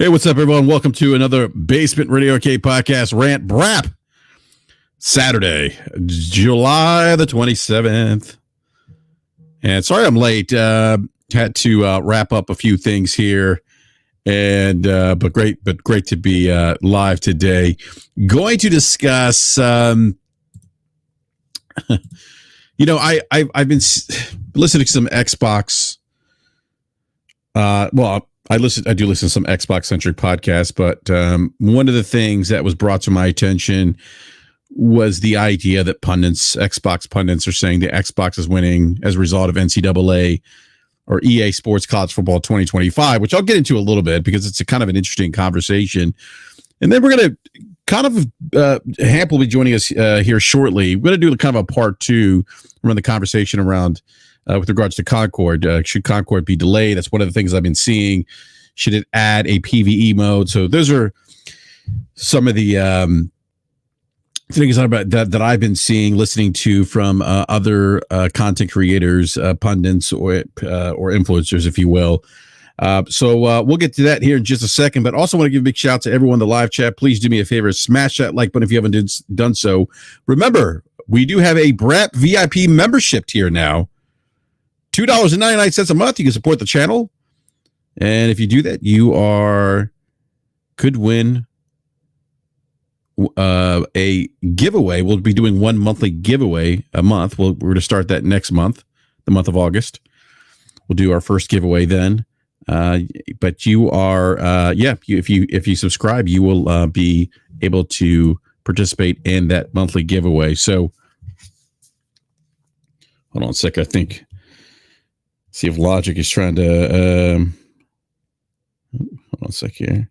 Hey, what's up, everyone? Welcome to another Basement Radio Arcade Podcast Rant BRAP. Saturday, July the 27th. And sorry I'm late. Had to wrap up a few things here. And but great to be live today. Going to discuss I've been listening to some Xbox I do listen to some Xbox centric podcasts, but one of the things that was brought to my attention was the idea that Xbox pundits are saying that Xbox is winning as a result of NCAA or EA Sports College Football 2025, which I'll get into a little bit because it's a kind of an interesting conversation. And then we're going to kind of Hamp will be joining us here shortly. We're going to do kind of a part two around the conversation around with regards to Concord. Should Concord be delayed? That's one of the things I've been seeing. Should it add a PvE mode? So those are some of the things that I've been seeing, listening to from other content creators, pundits, or influencers, if you will. So we'll get to that here in just a second. But also want to give a big shout out to everyone in the live chat. Please do me a favor. Smash that like button if you haven't done so. Remember, we do have a BRAP VIP membership tier now. $2.99 a month. You can support the channel. And if you do that, you could win a giveaway. We'll be doing one monthly giveaway a month. We're going to start that next month, the month of August. We'll do our first giveaway then. But you are, if you subscribe, you will be able to participate in that monthly giveaway. So hold on a sec. I think. See if Logic is trying to hold on a sec here.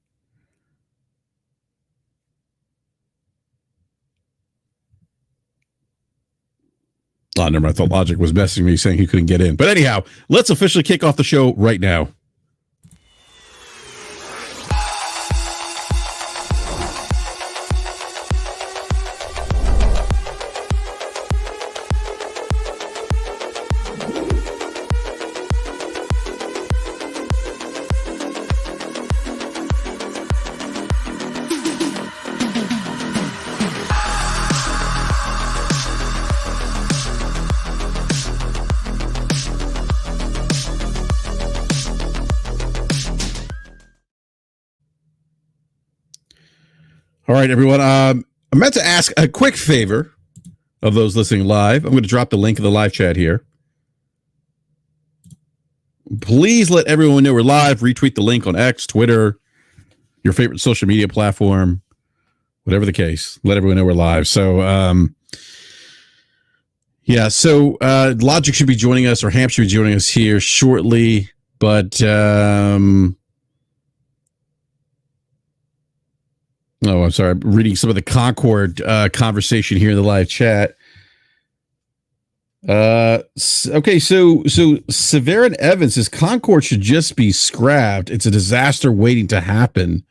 Oh, never mind. I thought Logic was messaging me saying he couldn't get in. But anyhow, let's officially kick off the show right now. All right, everyone. I'm meant to ask a quick favor of those listening live. I'm going to drop the link in the live chat here. Please let everyone know we're live. Retweet the link on X, Twitter, your favorite social media platform, whatever the case. Let everyone know we're live. So, Logic should be joining us, or Hamp should be joining us here shortly. But oh, I'm sorry. I'm reading some of the Concord conversation here in the live chat. Okay, so Severin Evans says Concord should just be scrapped. It's a disaster waiting to happen.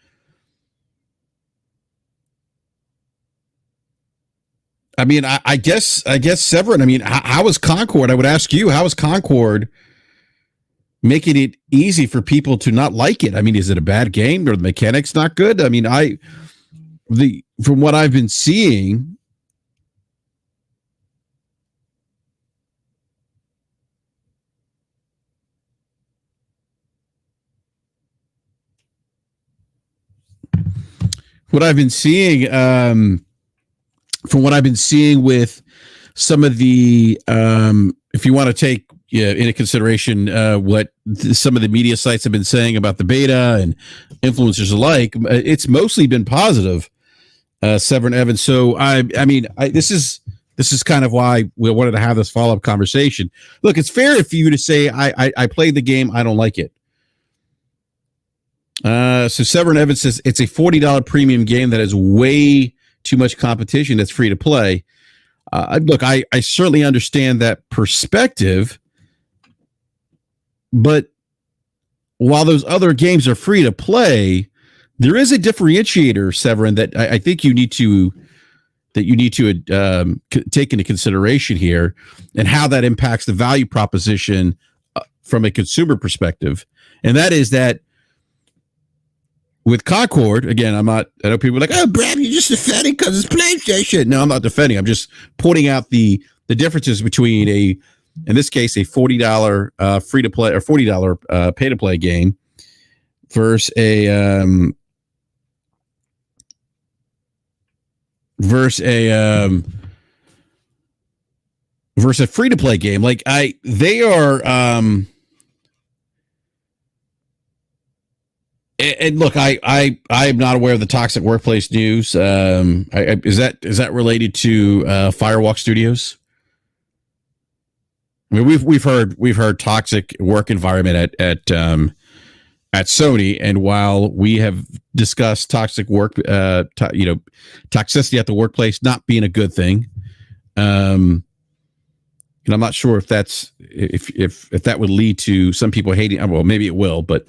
I mean, I guess Severin. I mean, how is Concord? I would ask you, how is Concord making it easy for people to not like it? I mean, is it a bad game or the mechanics not good? I mean, from what I've been seeing, with some of the, if you want to take into consideration what some of the media sites have been saying about the beta and influencers alike, it's mostly been positive. Severin Evans. So this is kind of why we wanted to have this follow-up conversation. Look, it's fair for you to say I played the game, I don't like it. So Severin Evans says it's a $40 premium game that has way too much competition that's free to play. Look, I certainly understand that perspective, but while those other games are free to play, there is a differentiator, Severin, that I think you need to take into consideration here, and how that impacts the value proposition from a consumer perspective. And that is that with Concord, again, I know people are like, oh, Brad, you're just defending because it's PlayStation. No, I'm not defending. I'm just pointing out the differences between in this case, a $40 free to play or $40 pay to play game versus a free to play game. Like they are. And look, I am not aware of the toxic workplace news. Is that related to Firewalk Studios? I mean, we've heard toxic work environment at Sony, and while we have discussed toxic work, toxicity at the workplace not being a good thing, and I'm not sure if that would lead to some people hating. Well, maybe it will, but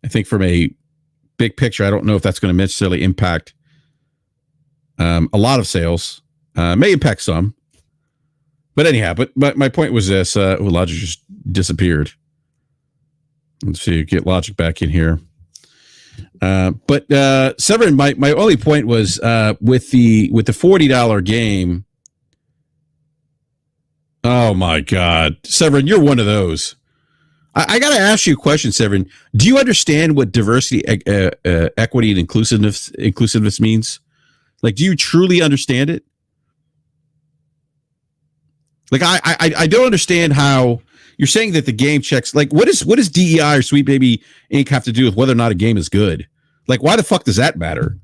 I think from a big picture, I don't know if that's going to necessarily impact a lot of sales. May impact some. But anyhow, but my point was this. Logic just disappeared. Let's see, get Logic back in here. But Severin, my only point was with the $40 game. Oh, my God. Severin, you're one of those. I got to ask you a question, Severin. Do you understand what diversity, equity, and inclusiveness means? Like, do you truly understand it? Like, I don't understand how you're saying that the game checks. Like, what does DEI or Sweet Baby Inc. have to do with whether or not a game is good? Like, why the fuck does that matter?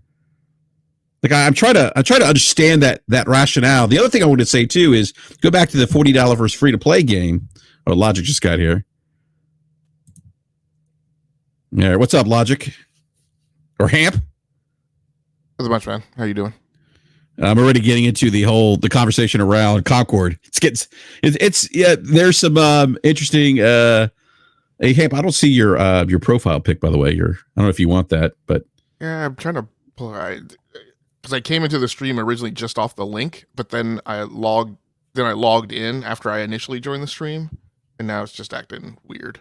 Like, I'm trying to understand that rationale. The other thing I want to say too is go back to the $40 versus free to play game. Oh, Logic just got here. Yeah, what's up, Logic? Or Hamp? Not much, man. How you doing? I'm already getting into the conversation around Concord. There's some interesting. Hey, Hamp, I don't see your profile pic, by the way. I don't know if you want that, but yeah, I'm trying to pull because I came into the stream originally just off the link, but then I logged in after I initially joined the stream, and now it's just acting weird.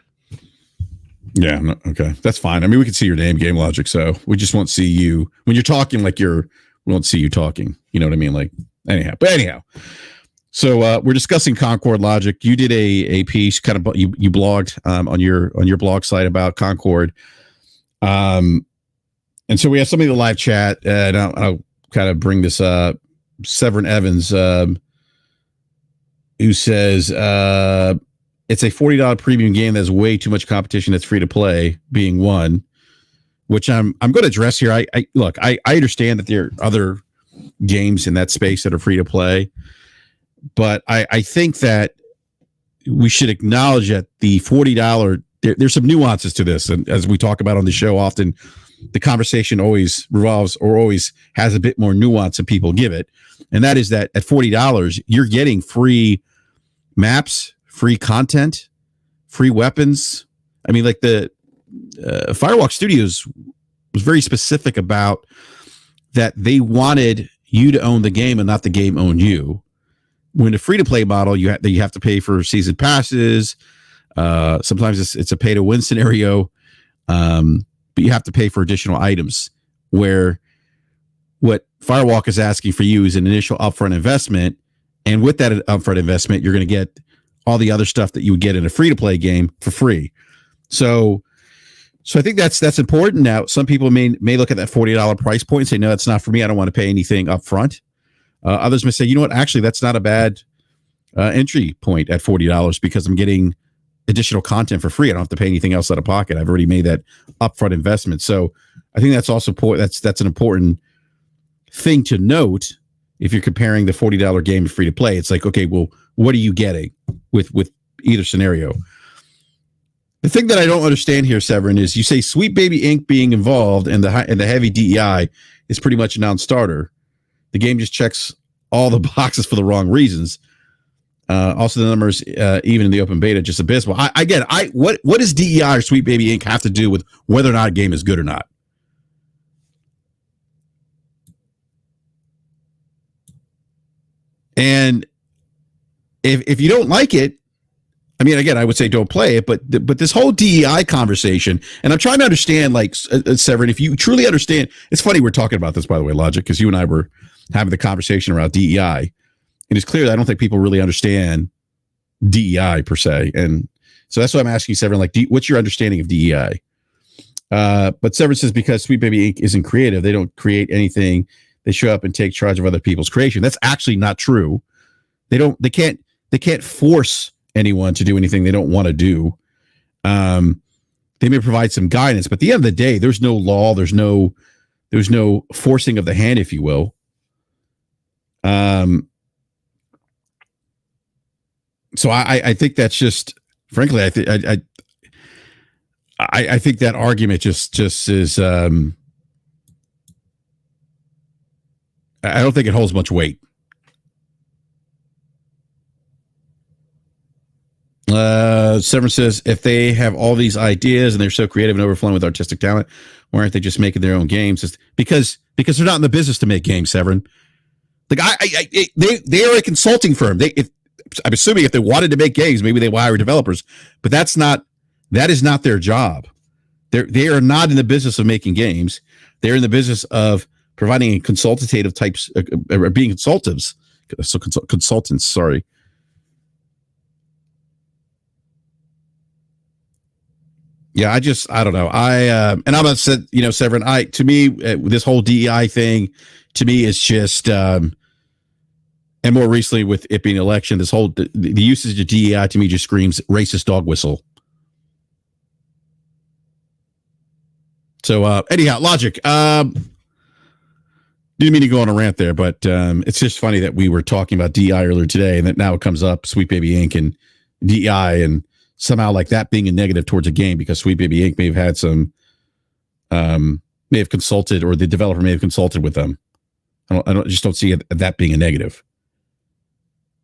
Yeah, okay, that's fine. I mean, we can see your name, Game Logic, so we just won't see you when you're talking. We won't see you talking. You know what I mean? Like, anyhow. So we're discussing Concord, Logic. You did a piece, kind of you blogged on your blog site about Concord, and so we have somebody in the live chat, and I'll kind of bring this up. Severin Evans, who says it's a $40 premium game that's way too much competition that's free to play, being one, which I'm going to address here. I understand that there are other games in that space that are free to play, but I think that we should acknowledge that the $40, there's some nuances to this. And as we talk about on the show, often the conversation always revolves or always has a bit more nuance than people give it. And that is that at $40, you're getting free maps, free content, free weapons. I mean, like the Firewalk Studios was very specific about that they wanted you to own the game and not the game own you. When a free-to-play model, you have to pay for season passes. Sometimes it's a pay-to-win scenario, but you have to pay for additional items. Where what Firewalk is asking for you is an initial upfront investment, and with that upfront investment, you're going to get all the other stuff that you would get in a free-to-play game for free. So I think that's important. Now, some people may look at that $40 price point and say, no, that's not for me. I don't want to pay anything up front. Others may say, you know what, actually, that's not a bad entry point at $40 because I'm getting additional content for free. I don't have to pay anything else out of pocket. I've already made that upfront investment. So I think that's also that's an important thing to note if you're comparing the $40 game to free to play. It's like, okay, well, what are you getting with either scenario? The thing that I don't understand here, Severin, is you say Sweet Baby Inc. being involved and the heavy DEI is pretty much a non-starter. The game just checks all the boxes for the wrong reasons. Also, the numbers, even in the open beta, just abysmal. What does DEI or Sweet Baby Inc. have to do with whether or not a game is good or not? And if you don't like it, I mean, again, I would say don't play it, but this whole DEI conversation, and I'm trying to understand, like, Severin, if you truly understand, it's funny we're talking about this, by the way, Logic, because you and I were having the conversation around DEI, and it's clear that I don't think people really understand DEI per se, and so that's why I'm asking you, Severin, like, what's your understanding of DEI? But Severin says because Sweet Baby Inc. isn't creative, they don't create anything. They show up and take charge of other people's creation. That's actually not true. They can't force anyone to do anything they don't want to do. They may provide some guidance, but at the end of the day, there's no law. There's no forcing of the hand, if you will. So I think that's just, frankly, I think that argument just is. I don't think it holds much weight. Severin says, if they have all these ideas and they're so creative and overflowing with artistic talent, why aren't they just making their own games? It's because they're not in the business to make games, Severin. Like they are a consulting firm. I'm assuming if they wanted to make games, maybe they would hire developers, but that is not their job. They are not in the business of making games. They're in the business of providing consultative types, being consultants. So consultants, sorry. Yeah, I don't know. And I'm gonna say, Severin, to me, this whole DEI thing, to me, is just, and more recently with it being an election, this whole the usage of DEI to me just screams racist dog whistle. So anyhow, Logic. Didn't mean to go on a rant there, but it's just funny that we were talking about DEI earlier today, and that now it comes up, Sweet Baby Inc. and DEI, and somehow like that being a negative towards a game because Sweet Baby Inc. may have had some, may have consulted, or the developer may have consulted with them. I just don't see that being a negative.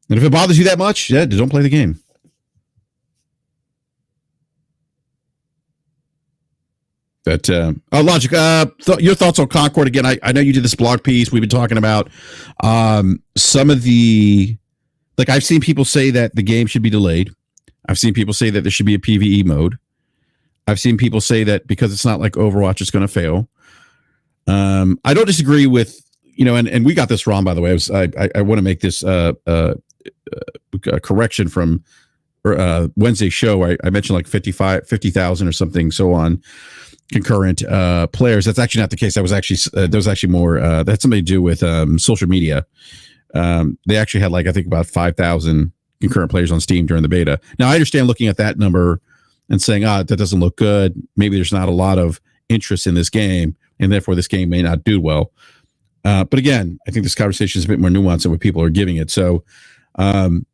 And if it bothers you that much, yeah, don't play the game. But Logic, your thoughts on Concord again? I know you did this blog piece. We've been talking about some of the, like, I've seen people say that the game should be delayed. I've seen people say that there should be a PvE mode. I've seen people say that because it's not like Overwatch, it's going to fail. I don't disagree with, and we got this wrong, by the way. I want to make this a correction from Wednesday's show. I mentioned like 50,000 or something, so on. Concurrent players. That's actually not the case. That was actually more that had something to do with social media. They actually had, like, I think about 5,000 concurrent players on Steam during the beta. Now I understand looking at that number and saying, that doesn't look good. Maybe there's not a lot of interest in this game, and therefore this game may not do well. But again, I think this conversation is a bit more nuanced than what people are giving it. So, but I'm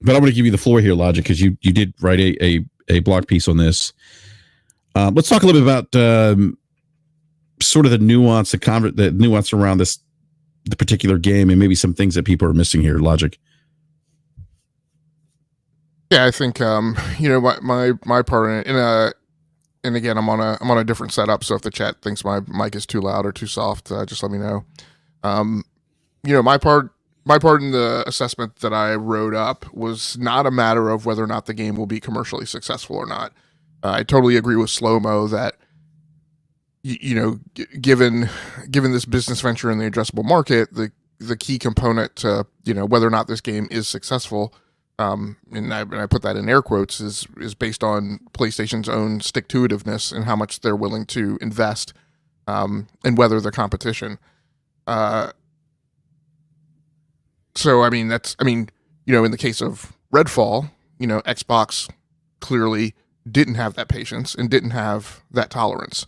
going to give you the floor here, Logic, because you did write a blog piece on this. Let's talk a little bit about sort of the nuance, the nuance around the particular game, and maybe some things that people are missing here. Logic. Yeah, I think my part in it, and again, I'm on a different setup, so if the chat thinks my mic is too loud or too soft, just let me know. My part in the assessment that I wrote up was not a matter of whether or not the game will be commercially successful or not. I totally agree with Slow-Mo that, given this business venture in the addressable market, the key component to, whether or not this game is successful, and I put that in air quotes, is based on PlayStation's own stick-to-itiveness and how much they're willing to invest and weather the competition. So, in the case of Redfall, Xbox clearly didn't have that patience and didn't have that tolerance.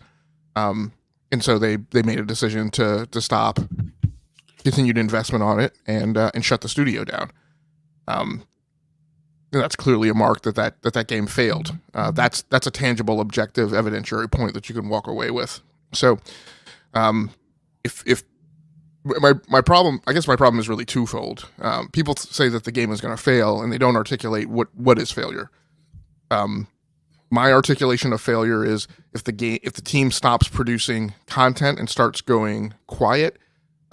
And so they made a decision to stop continued investment on it and shut the studio down. That's clearly a mark that game failed. That's a tangible, objective, evidentiary point that you can walk away with. So, if my problem, I guess my problem is really twofold. People say that the game is going to fail, and they don't articulate what is failure. My articulation of failure is if the team stops producing content and starts going quiet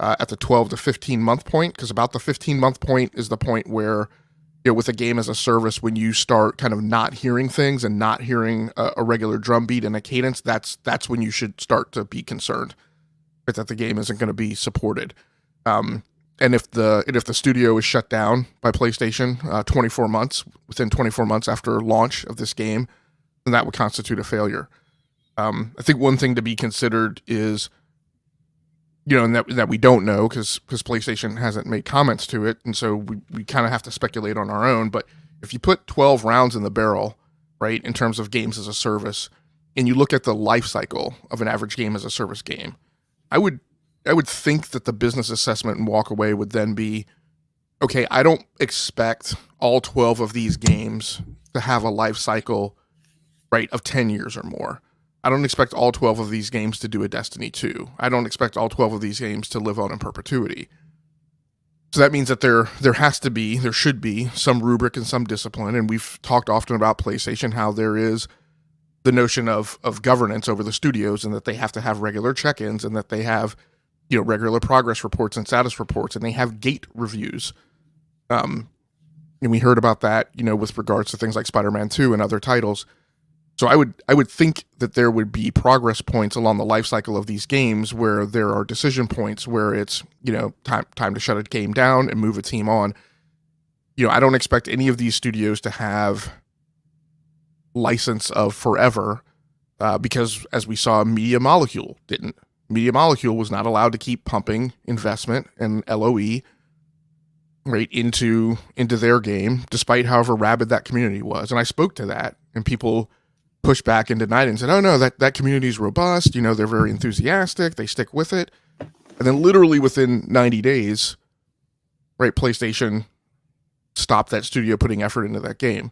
at the 12 to 15 month point, because about the 15 month point is the point where with a game as a service, when you start kind of not hearing things and not hearing a regular drum beat and a cadence, that's when you should start to be concerned that the game isn't going to be supported. And if the studio is shut down by PlayStation within 24 months after launch of this game, then that would constitute a failure. I think one thing to be considered is, and that we don't know because PlayStation hasn't made comments to it, and so we kind of have to speculate on our own. But if you put 12 rounds in the barrel, right, in terms of games as a service, and you look at the life cycle of an average game as a service game, I would think that the business assessment and walk away would then be, okay, I don't expect all 12 of these games to have a life cycle, right, of 10 years or more. I don't expect all 12 of these games to do a Destiny 2. I don't expect all 12 of these games to live on in perpetuity. So that means that there should be some rubric and some discipline. And we've talked often about PlayStation, how there is the notion of governance over the studios, and that they have to have regular check-ins, and that they have, regular progress reports and status reports, and they have gate reviews. And we heard about that, with regards to things like Spider-Man 2 and other titles. So I would think that there would be progress points along the life cycle of these games where there are decision points where it's, time to shut a game down and move a team on. I don't expect any of these studios to have license of forever, because as we saw, Media Molecule didn't. Media Molecule was not allowed to keep pumping investment and LOE right into their game, despite however rabid that community was. And I spoke to that, and people pushed back and denied it and said, oh no, that community is robust, they're very enthusiastic, they stick with it. And then literally within 90 days, right, PlayStation stopped that studio putting effort into that game.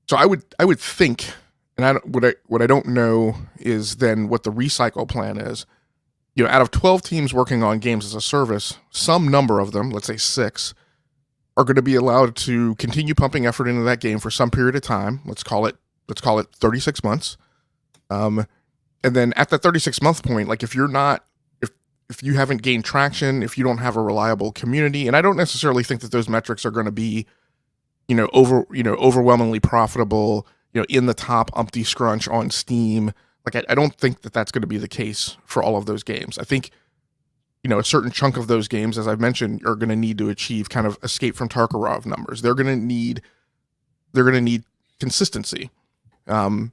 So I would think, and what I don't know is then what the recycle plan is. Out of 12 teams working on games as a service, some number of them, let's say 6, are going to be allowed to continue pumping effort into that game for some period of time. Let's call it 36 months. And then at that 36-month point, like if you haven't gained traction, if you don't have a reliable community, and I don't necessarily think that those metrics are going to be, overwhelmingly profitable, in the top umpty scrunch on Steam. Like I don't think that that's going to be the case for all of those games. I think, a certain chunk of those games, as I've mentioned, are going to need to achieve kind of Escape from Tarkov numbers. They're going to need consistency. And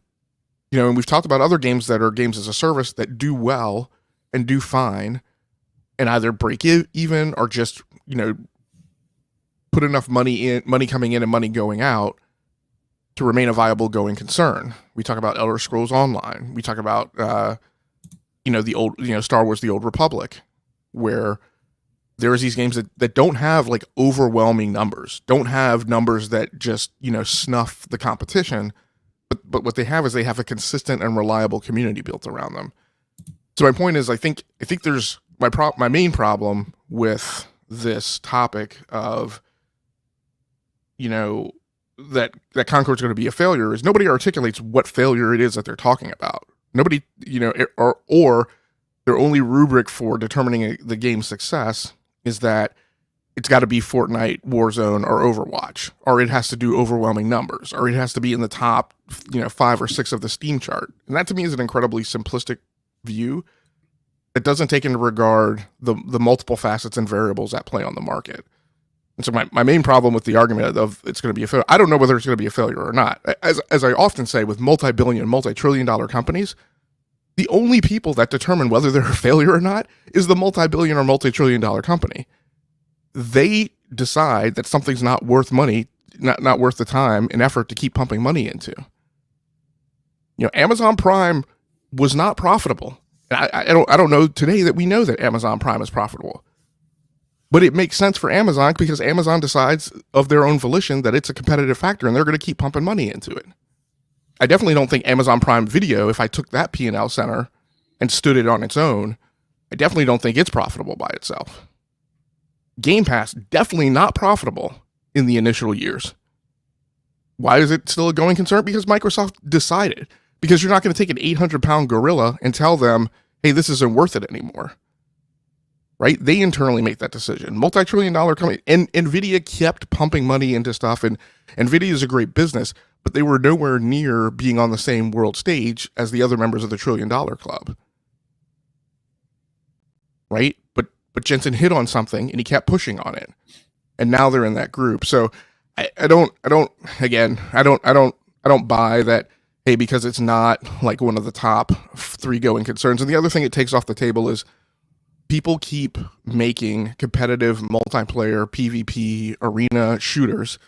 we've talked about other games that are games as a service that do well and do fine and either break even or just, put enough money coming in and money going out to remain a viable going concern. We talk about Elder Scrolls Online. We talk about, the old, Star Wars, The Old Republic, where there's these games that don't have like overwhelming numbers, don't have numbers that just, snuff the competition. But what they have is they have a consistent and reliable community built around them. So my point is, I think there's my main problem with this topic of, that Concord's going to be a failure is nobody articulates what failure it is that they're talking about. Nobody, or their only rubric for determining the game's success is that it's got to be Fortnite, Warzone, or Overwatch, or it has to do overwhelming numbers, or it has to be in the top, 5 or 6 of the Steam chart. And that to me is an incredibly simplistic view that doesn't take into regard the multiple facets and variables at play on the market. And so my main problem with the argument of it's going to be a failure, I don't know whether it's going to be a failure or not. As I often say with multi-billion, multi-trillion dollar companies, the only people that determine whether they're a failure or not is the multi-billion or multi-trillion dollar company. They decide that something's not worth money, not worth the time and effort to keep pumping money into. Amazon Prime was not profitable. And I don't know today that we know that Amazon Prime is profitable. But it makes sense for Amazon because Amazon decides of their own volition that it's a competitive factor and they're going to keep pumping money into it. I definitely don't think Amazon Prime Video, if I took that P&L center and stood it on its own, I definitely don't think it's profitable by itself. Game Pass, definitely not profitable in the initial years. Why is it still a going concern? Because Microsoft decided. Because you're not going to take an 800-pound gorilla and tell them, hey, this isn't worth it anymore. right? They internally make that decision. Multi-trillion-dollar company, and NVIDIA kept pumping money into stuff, and NVIDIA is a great business, but they were nowhere near being on the same world stage as the other members of the $1 trillion club, right? But Jensen hit on something, and he kept pushing on it, and now they're in that group. So I don't buy that. Hey, because it's not like one of the top 3 going concerns. And the other thing it takes off the table is people keep making competitive multiplayer PvP arena shooters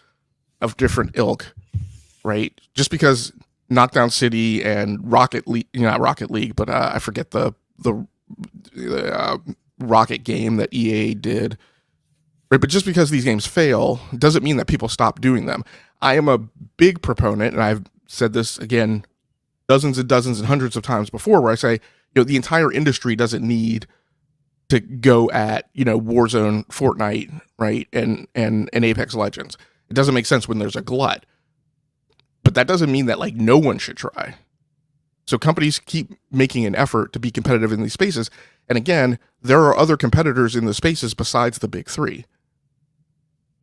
of different ilk, right? Just because Knockdown City and Rocket League, not Rocket League, but I forget the Rocket game that EA did, right? But just because these games fail doesn't mean that people stop doing them. I am a big proponent, and I've said this again dozens and dozens and hundreds of times before, where I say, the entire industry doesn't need to go at, Warzone, Fortnite, right, and Apex Legends. It doesn't make sense when there's a glut. But that doesn't mean that, like, no one should try. So companies keep making an effort to be competitive in these spaces. And again, there are other competitors in the spaces besides the big 3.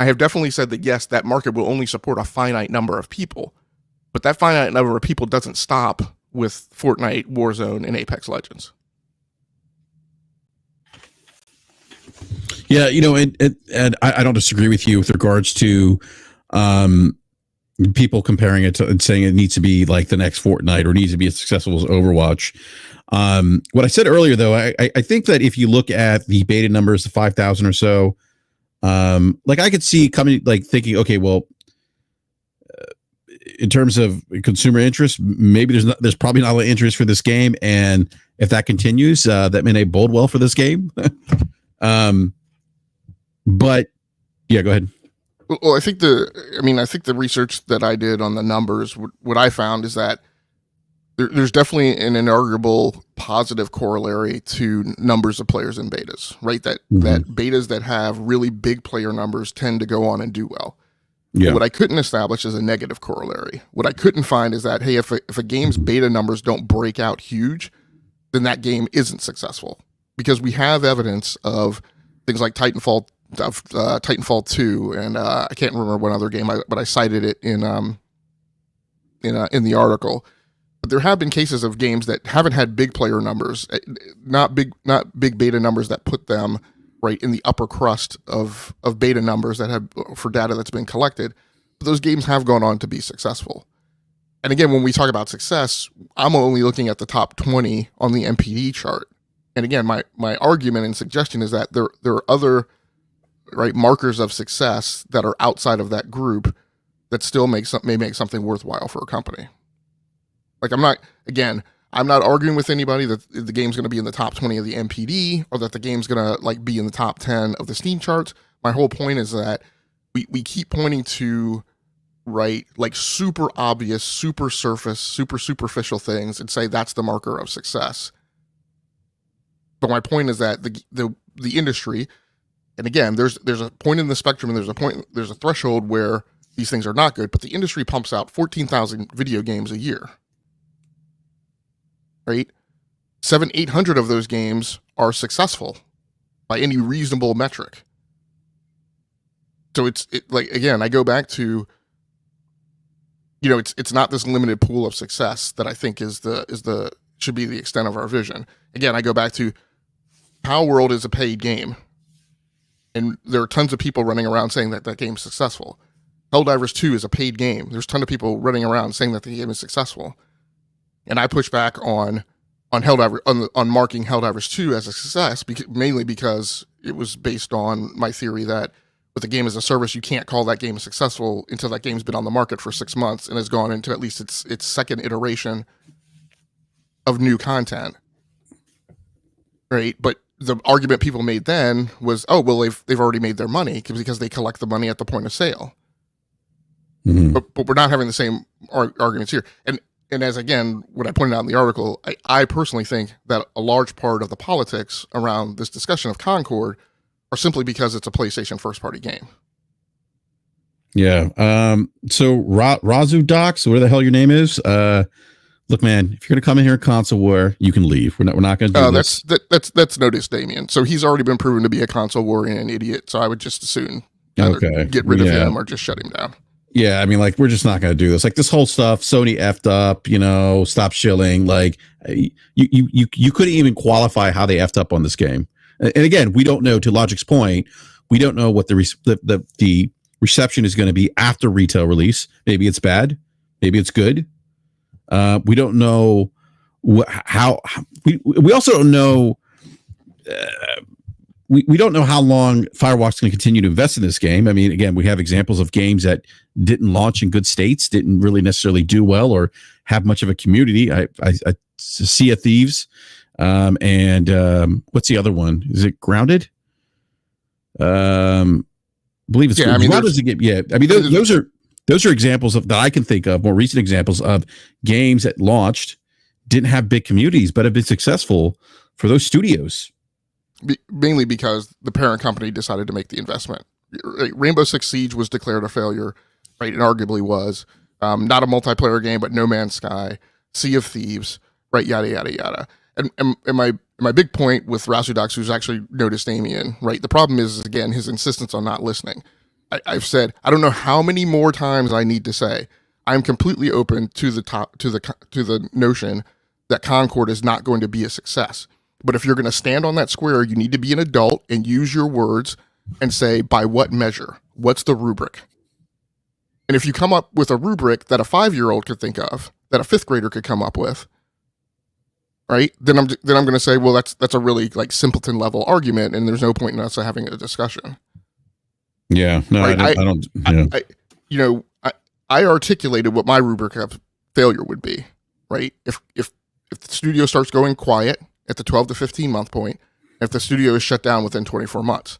I have definitely said that, yes, that market will only support a finite number of people. But that finite number of people doesn't stop with Fortnite, Warzone, and Apex Legends. Yeah, and I don't disagree with you with regards to people comparing it to and saying it needs to be like the next Fortnite or needs to be as successful as Overwatch. What I said earlier, though, I think that if you look at the beta numbers, the 5,000 or so, like I could see coming, like thinking, okay, well, in terms of consumer interest, maybe there's probably not a lot of interest for this game, and if that continues, that may bode well for this game. But yeah, go ahead. Well, I think the research that I did on the numbers, what I found is that there's definitely an inarguable positive corollary to numbers of players in betas, right? That betas that have really big player numbers tend to go on and do well. Yeah. What I couldn't establish is a negative corollary. What I couldn't find is that, hey, if a game's beta numbers don't break out huge, then that game isn't successful. Because we have evidence of things like Titanfall 2, and I can't remember one other game, but I cited it in the article. But there have been cases of games that haven't had big player numbers, not big beta numbers that put them right in the upper crust of beta numbers that have for data that's been collected. But those games have gone on to be successful. And again, when we talk about success, I'm only looking at the top 20 on the MPD chart. And again, my argument and suggestion is that there are other markers of success that are outside of that group that still may make something worthwhile for a company. Like I'm not arguing with anybody that the game's going to be in the top 20 of the MPD or that the game's going to be in the top 10 of the Steam charts. My whole point is that we keep pointing to super obvious, super surface, super superficial things and say that's the marker of success. But my point is that the industry, and again, there's a point in the spectrum and there's a threshold where these things are not good, but the industry pumps out 14,000 video games a year. Right? 700-800 of those games are successful by any reasonable metric. So again, I go back to, it's not this limited pool of success that I think should be the extent of our vision. Again, I go back to Power World is a paid game. And there are tons of people running around saying that game's successful. Helldivers 2 is a paid game. There's a ton of people running around saying that the game is successful. And I push back on marking Helldivers 2 as a success, mainly because it was based on my theory that with a game as a service, you can't call that game successful until that game's been on the market for 6 months and has gone into at least its second iteration of new content. Right? But the argument people made then was, oh, well, they've already made their money because they collect the money at the point of sale. Mm-hmm. But we're not having the same arguments here. And as, again, what I pointed out in the article, I personally think that a large part of the politics around this discussion of Concord are simply because it's a PlayStation first-party game. Yeah. So Razu Docs, whatever the hell your name is, look, man, if you're going to come in here in console war, you can leave. We're not going to do this. That's Noce Damian. So he's already been proven to be a console war and an idiot. So I would just as soon get rid of him or just shut him down. Yeah, I mean, like, we're just not going to do this. Like, this whole stuff, Sony effed up, stop shilling. Like, you couldn't even qualify how they effed up on this game. And again, we don't know, to Logic's point, we don't know what the reception is going to be after retail release. Maybe it's bad. Maybe it's good. We don't know how. We also don't know. We don't know how long Firewalk's going to continue to invest in this game. I mean, again, we have examples of games that didn't launch in good states, didn't really necessarily do well or have much of a community. I Sea of Thieves, and what's the other one? Is it Grounded? I believe it's. Yeah, I mean, Grounded's a game. Yeah, I mean, those are examples that I can think of, more recent examples of games that launched, didn't have big communities, but have been successful for those studios. Mainly because the parent company decided to make the investment. Rainbow Six Siege was declared a failure, right? It arguably was. Not a multiplayer game, but No Man's Sky, Sea of Thieves, right? Yada, yada, yada. And my big point with Rasudox, who's actually Noce Damian, right? The problem is, again, his insistence on not listening. I've said, I don't know how many more times I need to say, I'm completely open to the notion that Concord is not going to be a success. But if you're going to stand on that square, you need to be an adult and use your words and say, by what measure? What's the rubric? And if you come up with a rubric that a 5-year-old could think of, that a 5th grader could come up with, right? Then I'm going to say, well, that's a really like simpleton level argument, and there's no point in us having a discussion. Yeah, no, right? I don't. Yeah. I articulated what my rubric of failure would be, right? If the studio starts going quiet at the 12 to 15 month point, if the studio is shut down within 24 months.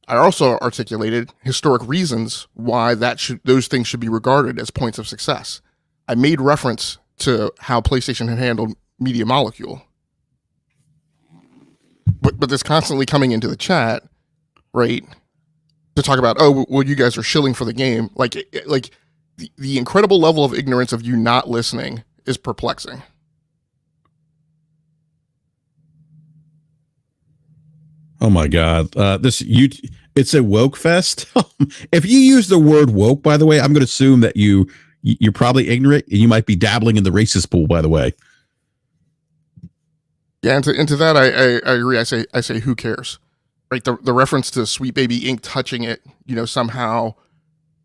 I also articulated historic reasons why those things should be regarded as points of success. I made reference to how PlayStation had handled Media Molecule. But this constantly coming into the chat, right, to talk about, oh, well, you guys are shilling for the game. Like the incredible level of ignorance of you not listening is perplexing. Oh my God. It's a woke fest. If you use the word woke, by the way, I'm going to assume that you're probably ignorant and you might be dabbling in the racist pool, by the way. Yeah. Into that, I agree. I say, who cares? Right. The reference to Sweet Baby Ink touching it, somehow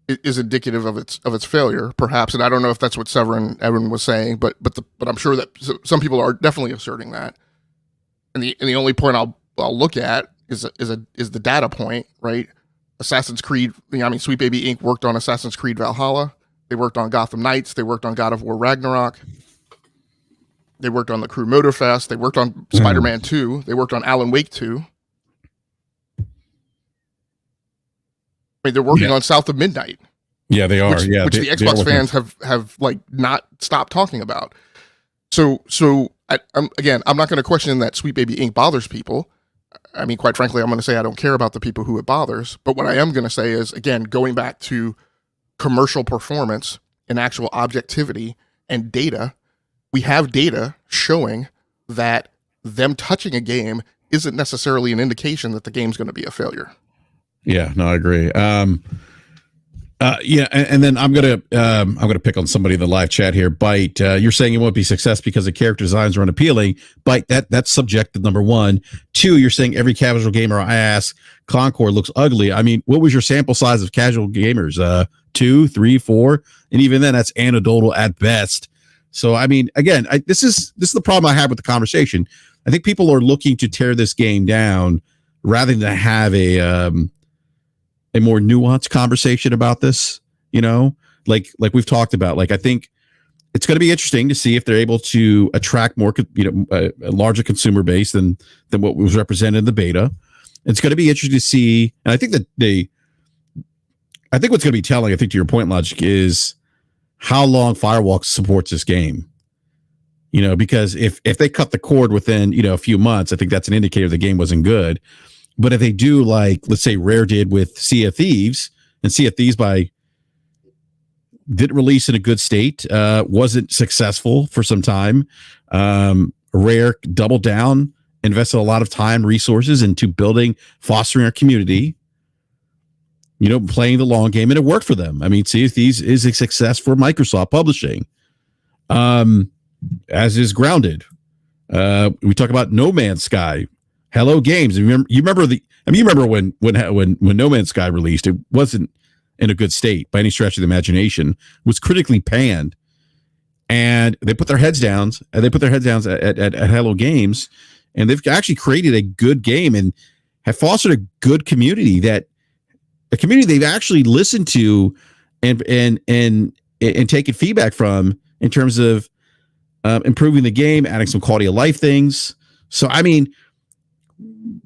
is indicative of its failure, perhaps. And I don't know if that's what Severin Evan was saying, but I'm sure that some people are definitely asserting that. And the only point I'll look at is the data point, right? Assassin's Creed, Sweet Baby Inc. worked on Assassin's Creed Valhalla. They worked on Gotham Knights. They worked on God of War Ragnarok. They worked on The Crew Motorfest. They worked on Spider-Man 2. They worked on Alan Wake 2. I mean, they're working on South of Midnight. Yeah, they are. Which the Xbox fans have like not stopped talking about. So I'm not going to question that Sweet Baby Inc. bothers people. I mean, quite frankly, I'm going to say I don't care about the people who it bothers. But what I am going to say is, again, going back to commercial performance and actual objectivity and data, we have data showing that them touching a game isn't necessarily an indication that the game's going to be a failure. Yeah, no, I agree. And then I'm gonna pick on somebody in the live chat here. Bite, you're saying it won't be success because the character designs are unappealing. Bite, that's subjective. Number one. Two, you're saying every casual gamer I ask, Concord looks ugly. I mean, what was your sample size of casual gamers? 2, 3, 4, and even then, that's anecdotal at best. So, I mean, again, this is the problem I have with the conversation. I think people are looking to tear this game down rather than have a more nuanced conversation about this, like we've talked about. Like, I think it's going to be interesting to see if they're able to attract more, a larger consumer base than what was represented in the beta. It's going to be interesting to see. And I think that I think what's going to be telling, I think to your point, Logic, is how long Firewalk supports this game. Because if they cut the cord within, a few months, I think that's an indicator the game wasn't good. But if they do, like, let's say Rare did with Sea of Thieves, and Sea of Thieves by didn't release in a good state, wasn't successful for some time. Rare doubled down, invested a lot of time, resources into building, fostering our community, playing the long game, and it worked for them. I mean, Sea of Thieves is a success for Microsoft Publishing, as is Grounded. We talk about No Man's Sky, Hello Games. You remember when No Man's Sky released, it wasn't in a good state by any stretch of the imagination, was critically panned, and they put their heads down. At Hello Games, and they've actually created a good game and have fostered a good community, they've actually listened to and taken feedback from in terms of improving the game, adding some quality of life things. So, I mean,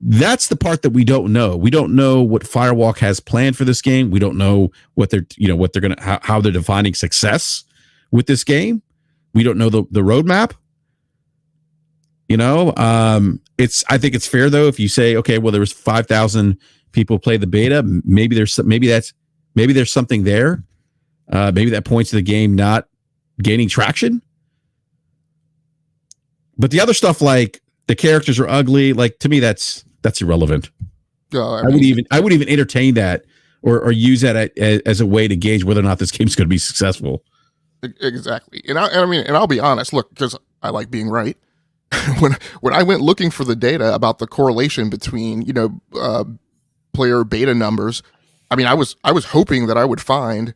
that's the part that we don't know. We don't know what Firewalk has planned for this game. We don't know what they're going to, how they're defining success with this game. We don't know the roadmap. I think it's fair though if you say, okay, well, there was 5,000 people play the beta. Maybe there's something there. Maybe that points to the game not gaining traction. But the other stuff, like the characters are ugly, like to me that's irrelevant. I wouldn't even entertain that or use that as a way to gauge whether or not this game's going to be successful. Exactly. And I'll be honest, look, because I like being right. When I went looking for the data about the correlation between, player beta numbers, I mean, I was hoping that I would find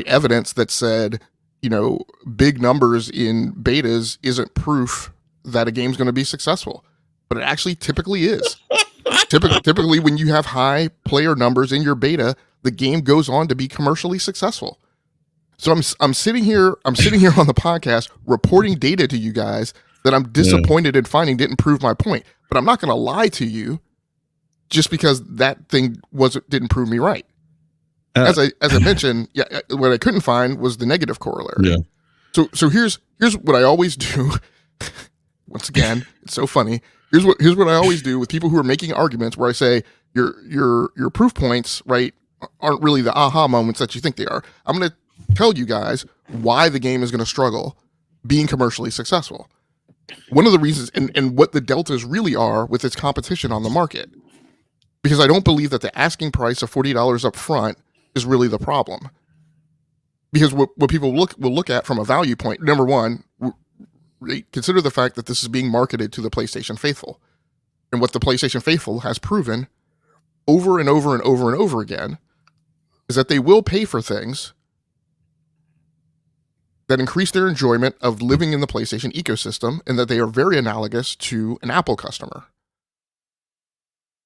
evidence that said, big numbers in betas isn't proof that a game's going to be successful, but it actually typically is. Typically, when you have high player numbers in your beta, the game goes on to be commercially successful. So I'm sitting here on the podcast reporting data to you guys that I'm disappointed in finding didn't prove my point. But I'm not going to lie to you just because that thing didn't prove me right. As I mentioned, what I couldn't find was the negative corollary. Yeah. So here's what I always do. Once again, it's so funny. Here's what I always do with people who are making arguments where I say your proof points, right, aren't really the aha moments that you think they are. I'm going to tell you guys why the game is going to struggle being commercially successful. One of the reasons and what the deltas really are with its competition on the market. Because I don't believe that the asking price of $40 up front is really the problem. Because what people will look at from a value point, number one, consider the fact that this is being marketed to the PlayStation faithful. And what the PlayStation faithful has proven over and over and over and over again is that they will pay for things that increase their enjoyment of living in the PlayStation ecosystem, and that they are very analogous to an Apple customer.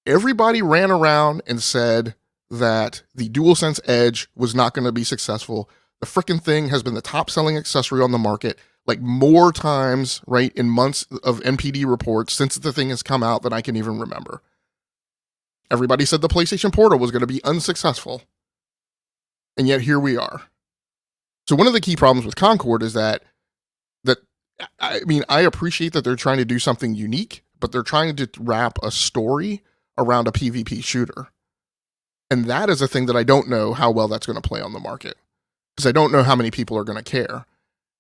Everybody ran around and said that the DualSense Edge was not going to be successful. The frickin' thing has been the top-selling accessory on the market, like more times, right, in months of NPD reports since the thing has come out than I can even remember. Everybody said the PlayStation Portal was going to be unsuccessful. And yet here we are. So one of the key problems with Concord is that I appreciate that they're trying to do something unique, but they're trying to wrap a story around a PvP shooter. And that is a thing that I don't know how well that's going to play on the market. Because I don't know how many people are going to care.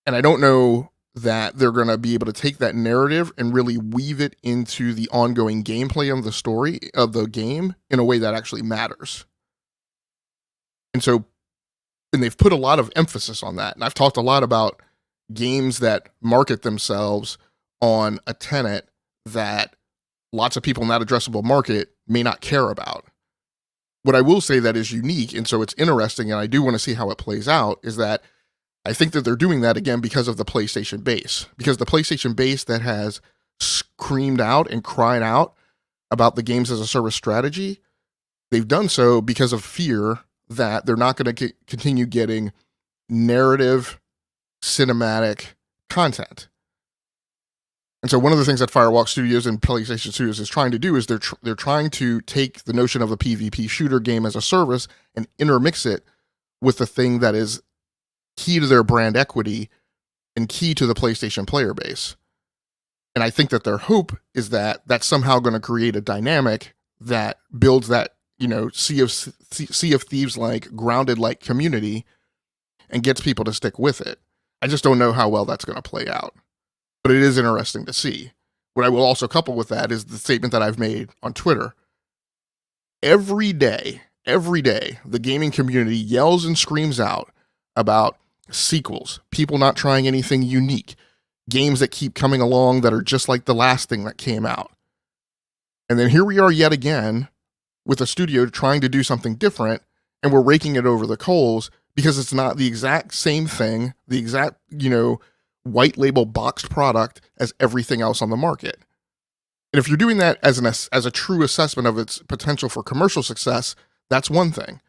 And I don't know that they're going to be able to take that narrative and really weave it into the ongoing gameplay of the story of the game in a way that actually matters. And they've put a lot of emphasis on that. And I've talked a lot about games that market themselves on a tenet that lots of people in that addressable market may not care about. What I will say that is unique, and so it's interesting, and I do want to see how it plays out, is that I think that they're doing that again because of the PlayStation base. Because the PlayStation base that has screamed out and cried out about the games as a service strategy, they've done so because of fear that they're not going to continue getting narrative, cinematic content. And so one of the things that Firewalk Studios and PlayStation Studios is trying to do is they're trying to take the notion of a PvP shooter game as a service and intermix it with the thing that is key to their brand equity and key to the PlayStation player base. And I think that their hope is that that's somehow going to create a dynamic that builds that, Sea of Thieves like grounded like community, and gets people to stick with it. I just don't know how well that's going to play out. But it is interesting to see. What I will also couple with that is the statement that I've made on Twitter. Every day, the gaming community yells and screams out about sequels, people not trying anything unique, games that keep coming along that are just like the last thing that came out. And then here we are yet again with a studio trying to do something different, and we're raking it over the coals because it's not the exact same thing, the exact, white label boxed product as everything else on the market. And if you're doing that as a true assessment of its potential for commercial success, that's one thing.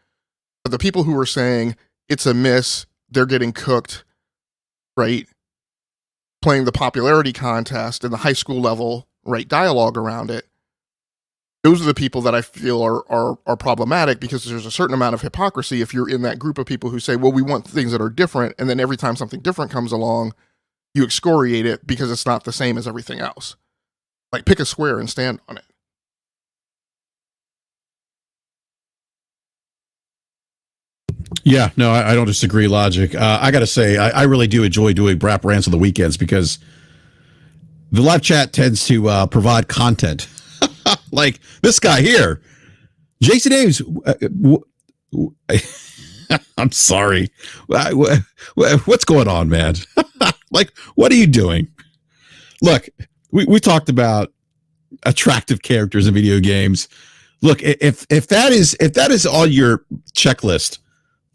But the people who are saying it's a miss, they're getting cooked, right? Playing the popularity contest and the high school level, right, dialogue around it. Those are the people that I feel are problematic, because there's a certain amount of hypocrisy if you're in that group of people who say, well, we want things that are different, and then every time something different comes along, you excoriate it because it's not the same as everything else. Like, pick a square and stand on it. Yeah, no, I don't disagree, Logic. I got to say, I really do enjoy doing BRAP rants on the weekends, because the live chat tends to provide content. Like this guy here, Jason Ames. I'm sorry. What's going on, man? Like, what are you doing? Look, we talked about attractive characters in video games. Look, if that is on your checklist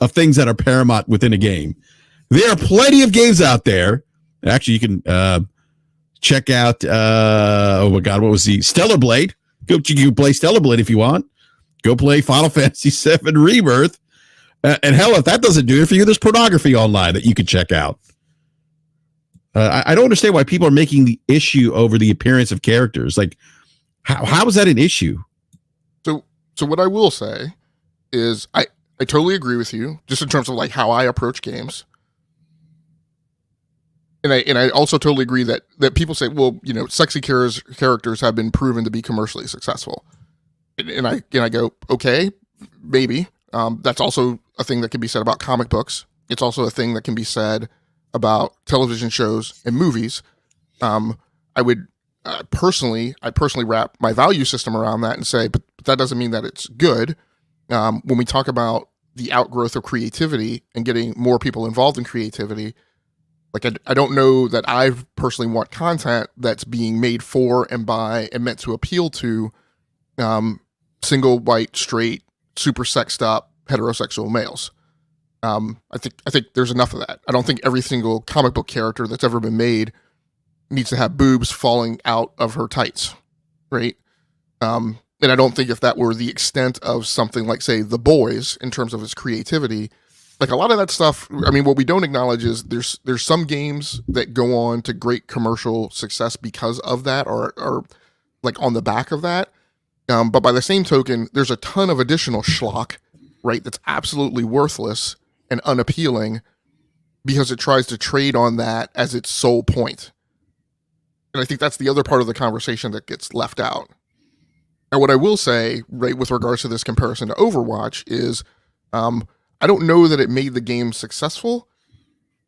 of things that are paramount within a game, there are plenty of games out there. Actually, you can check out. Oh my God, what was the Stellar Blade? You can play Stellar Blade if you want. Go play Final Fantasy VII Rebirth. And hell, if that doesn't do it for you, there's pornography online that you can check out. I don't understand why people are making the issue over the appearance of characters. Like, how is that an issue? So what I will say is I totally agree with you, just in terms of like how I approach games. And I also totally agree that people say, well, sexy characters have been proven to be commercially successful. And I go, okay, maybe. That's also a thing that can be said about comic books. It's also a thing that can be said about television shows and movies. I would personally wrap my value system around that and say, but that doesn't mean that it's good. When we talk about the outgrowth of creativity and getting more people involved in creativity, like I don't know that I personally want content that's being made for and by and meant to appeal to single, white, straight, super sexed up heterosexual males. I think there's enough of that. I don't think every single comic book character that's ever been made needs to have boobs falling out of her tights, right? And I don't think if that were the extent of something like, say, The Boys in terms of its creativity, like a lot of that stuff, I mean, what we don't acknowledge is there's some games that go on to great commercial success because of that, or like on the back of that. But by the same token, there's a ton of additional schlock, right, that's absolutely worthless and unappealing because it tries to trade on that as its sole point. And I think that's the other part of the conversation that gets left out. And what I will say, right, with regards to this comparison to Overwatch is, I don't know that it made the game successful,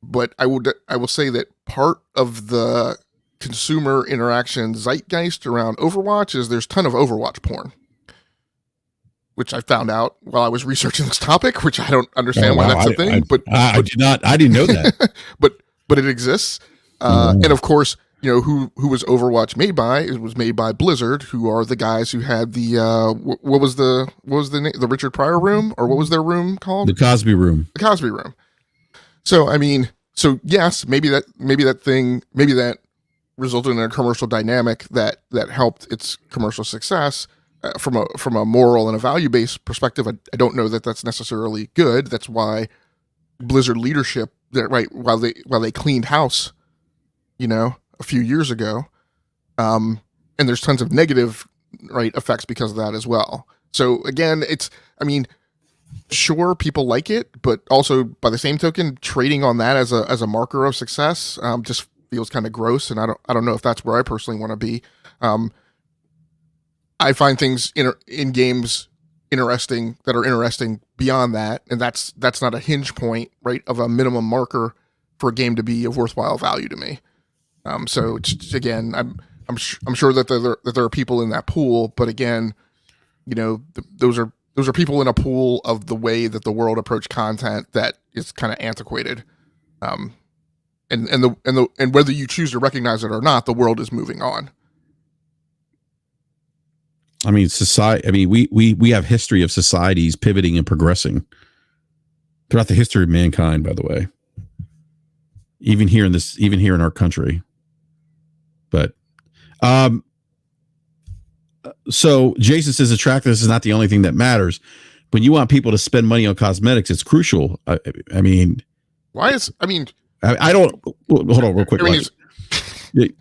but I will say that part of the consumer interaction zeitgeist around Overwatch is there's a ton of Overwatch porn, which I found out while I was researching this topic, which I don't understand why that's a thing. I didn't know that. but it exists. And of course, who was Overwatch made by? It was made by Blizzard, who are the guys who had the what was the name? The Richard Pryor room, or what was their room called? The Cosby Room. The Cosby Room. So I mean, yes, maybe that resulted in a commercial dynamic that helped its commercial success. From a moral and a value-based perspective, I don't know that that's necessarily good. That's why Blizzard leadership, right, while they cleaned house, a few years ago, and there's tons of negative, right, effects because of that as well. So again, sure, people like it, but also by the same token, trading on that as a marker of success just feels kind of gross, and I don't know if that's where I personally want to be. I find things in games interesting beyond that, and that's not a hinge point, right, of a minimum marker for a game to be of worthwhile value to me. So it's, again, I'm sure that there are people in that pool, but again, those are people in a pool of the way that the world approached content that is kind of antiquated. And whether you choose to recognize it or not, the world is moving on. I mean, society. I mean, we have history of societies pivoting and progressing throughout the history of mankind. By the way, even here in our country. But, so Jason says attractiveness is not the only thing that matters. When you want people to spend money on cosmetics, it's crucial. I mean, why is? I mean, I don't. Hold on, real quick.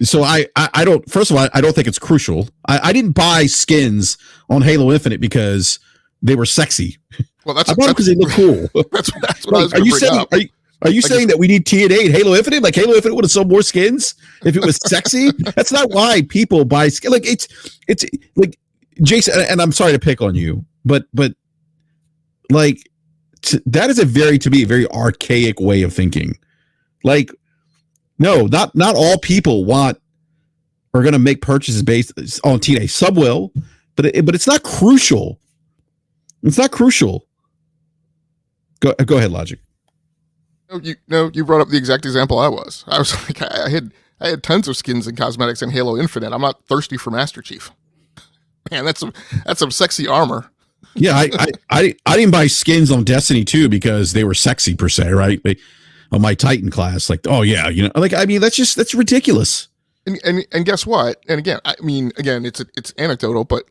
So I don't. First of all, I don't think it's crucial. I didn't buy skins on Halo Infinite because they were sexy. Well, I bought them because they look cool. That's what I was going to bring up. Are you saying that we need TNA and Halo Infinite? Like Halo Infinite would have sold more skins if it was sexy? That's not why people buy skins. Like it's like Jason, and I'm sorry to pick on you, but like that is to me a very archaic way of thinking. Like, no, not all people are going to make purchases based on TNA. Some will, but it's not crucial. It's not crucial. Go ahead, Logic. No, you brought up the exact example I was. I was like, I had tons of skins and cosmetics in Halo Infinite. I'm not thirsty for Master Chief. Man, that's some sexy armor. Yeah, I didn't buy skins on Destiny 2 because they were sexy per se, right? On my Titan class, like, oh yeah, like, I mean, that's ridiculous. And guess what? And again, I mean, it's anecdotal, but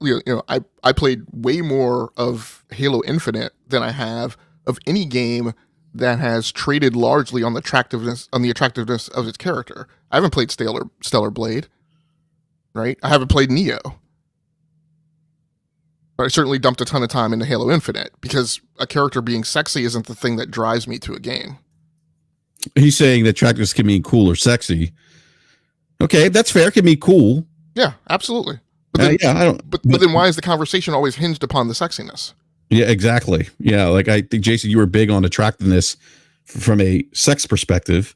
I played way more of Halo Infinite than I have of any game that has traded largely on the attractiveness of its character. I haven't played Stellar Blade, right? I haven't played Neo, but I certainly dumped a ton of time into Halo Infinite because a character being sexy isn't the thing that drives me to a game. He's saying that attractiveness can mean cool or sexy. Okay, that's fair. It can be cool. Yeah, absolutely. But then, But then why is the conversation always hinged upon the sexiness? Yeah, exactly. Yeah, like I think, Jason, you were big on attractiveness from a sex perspective,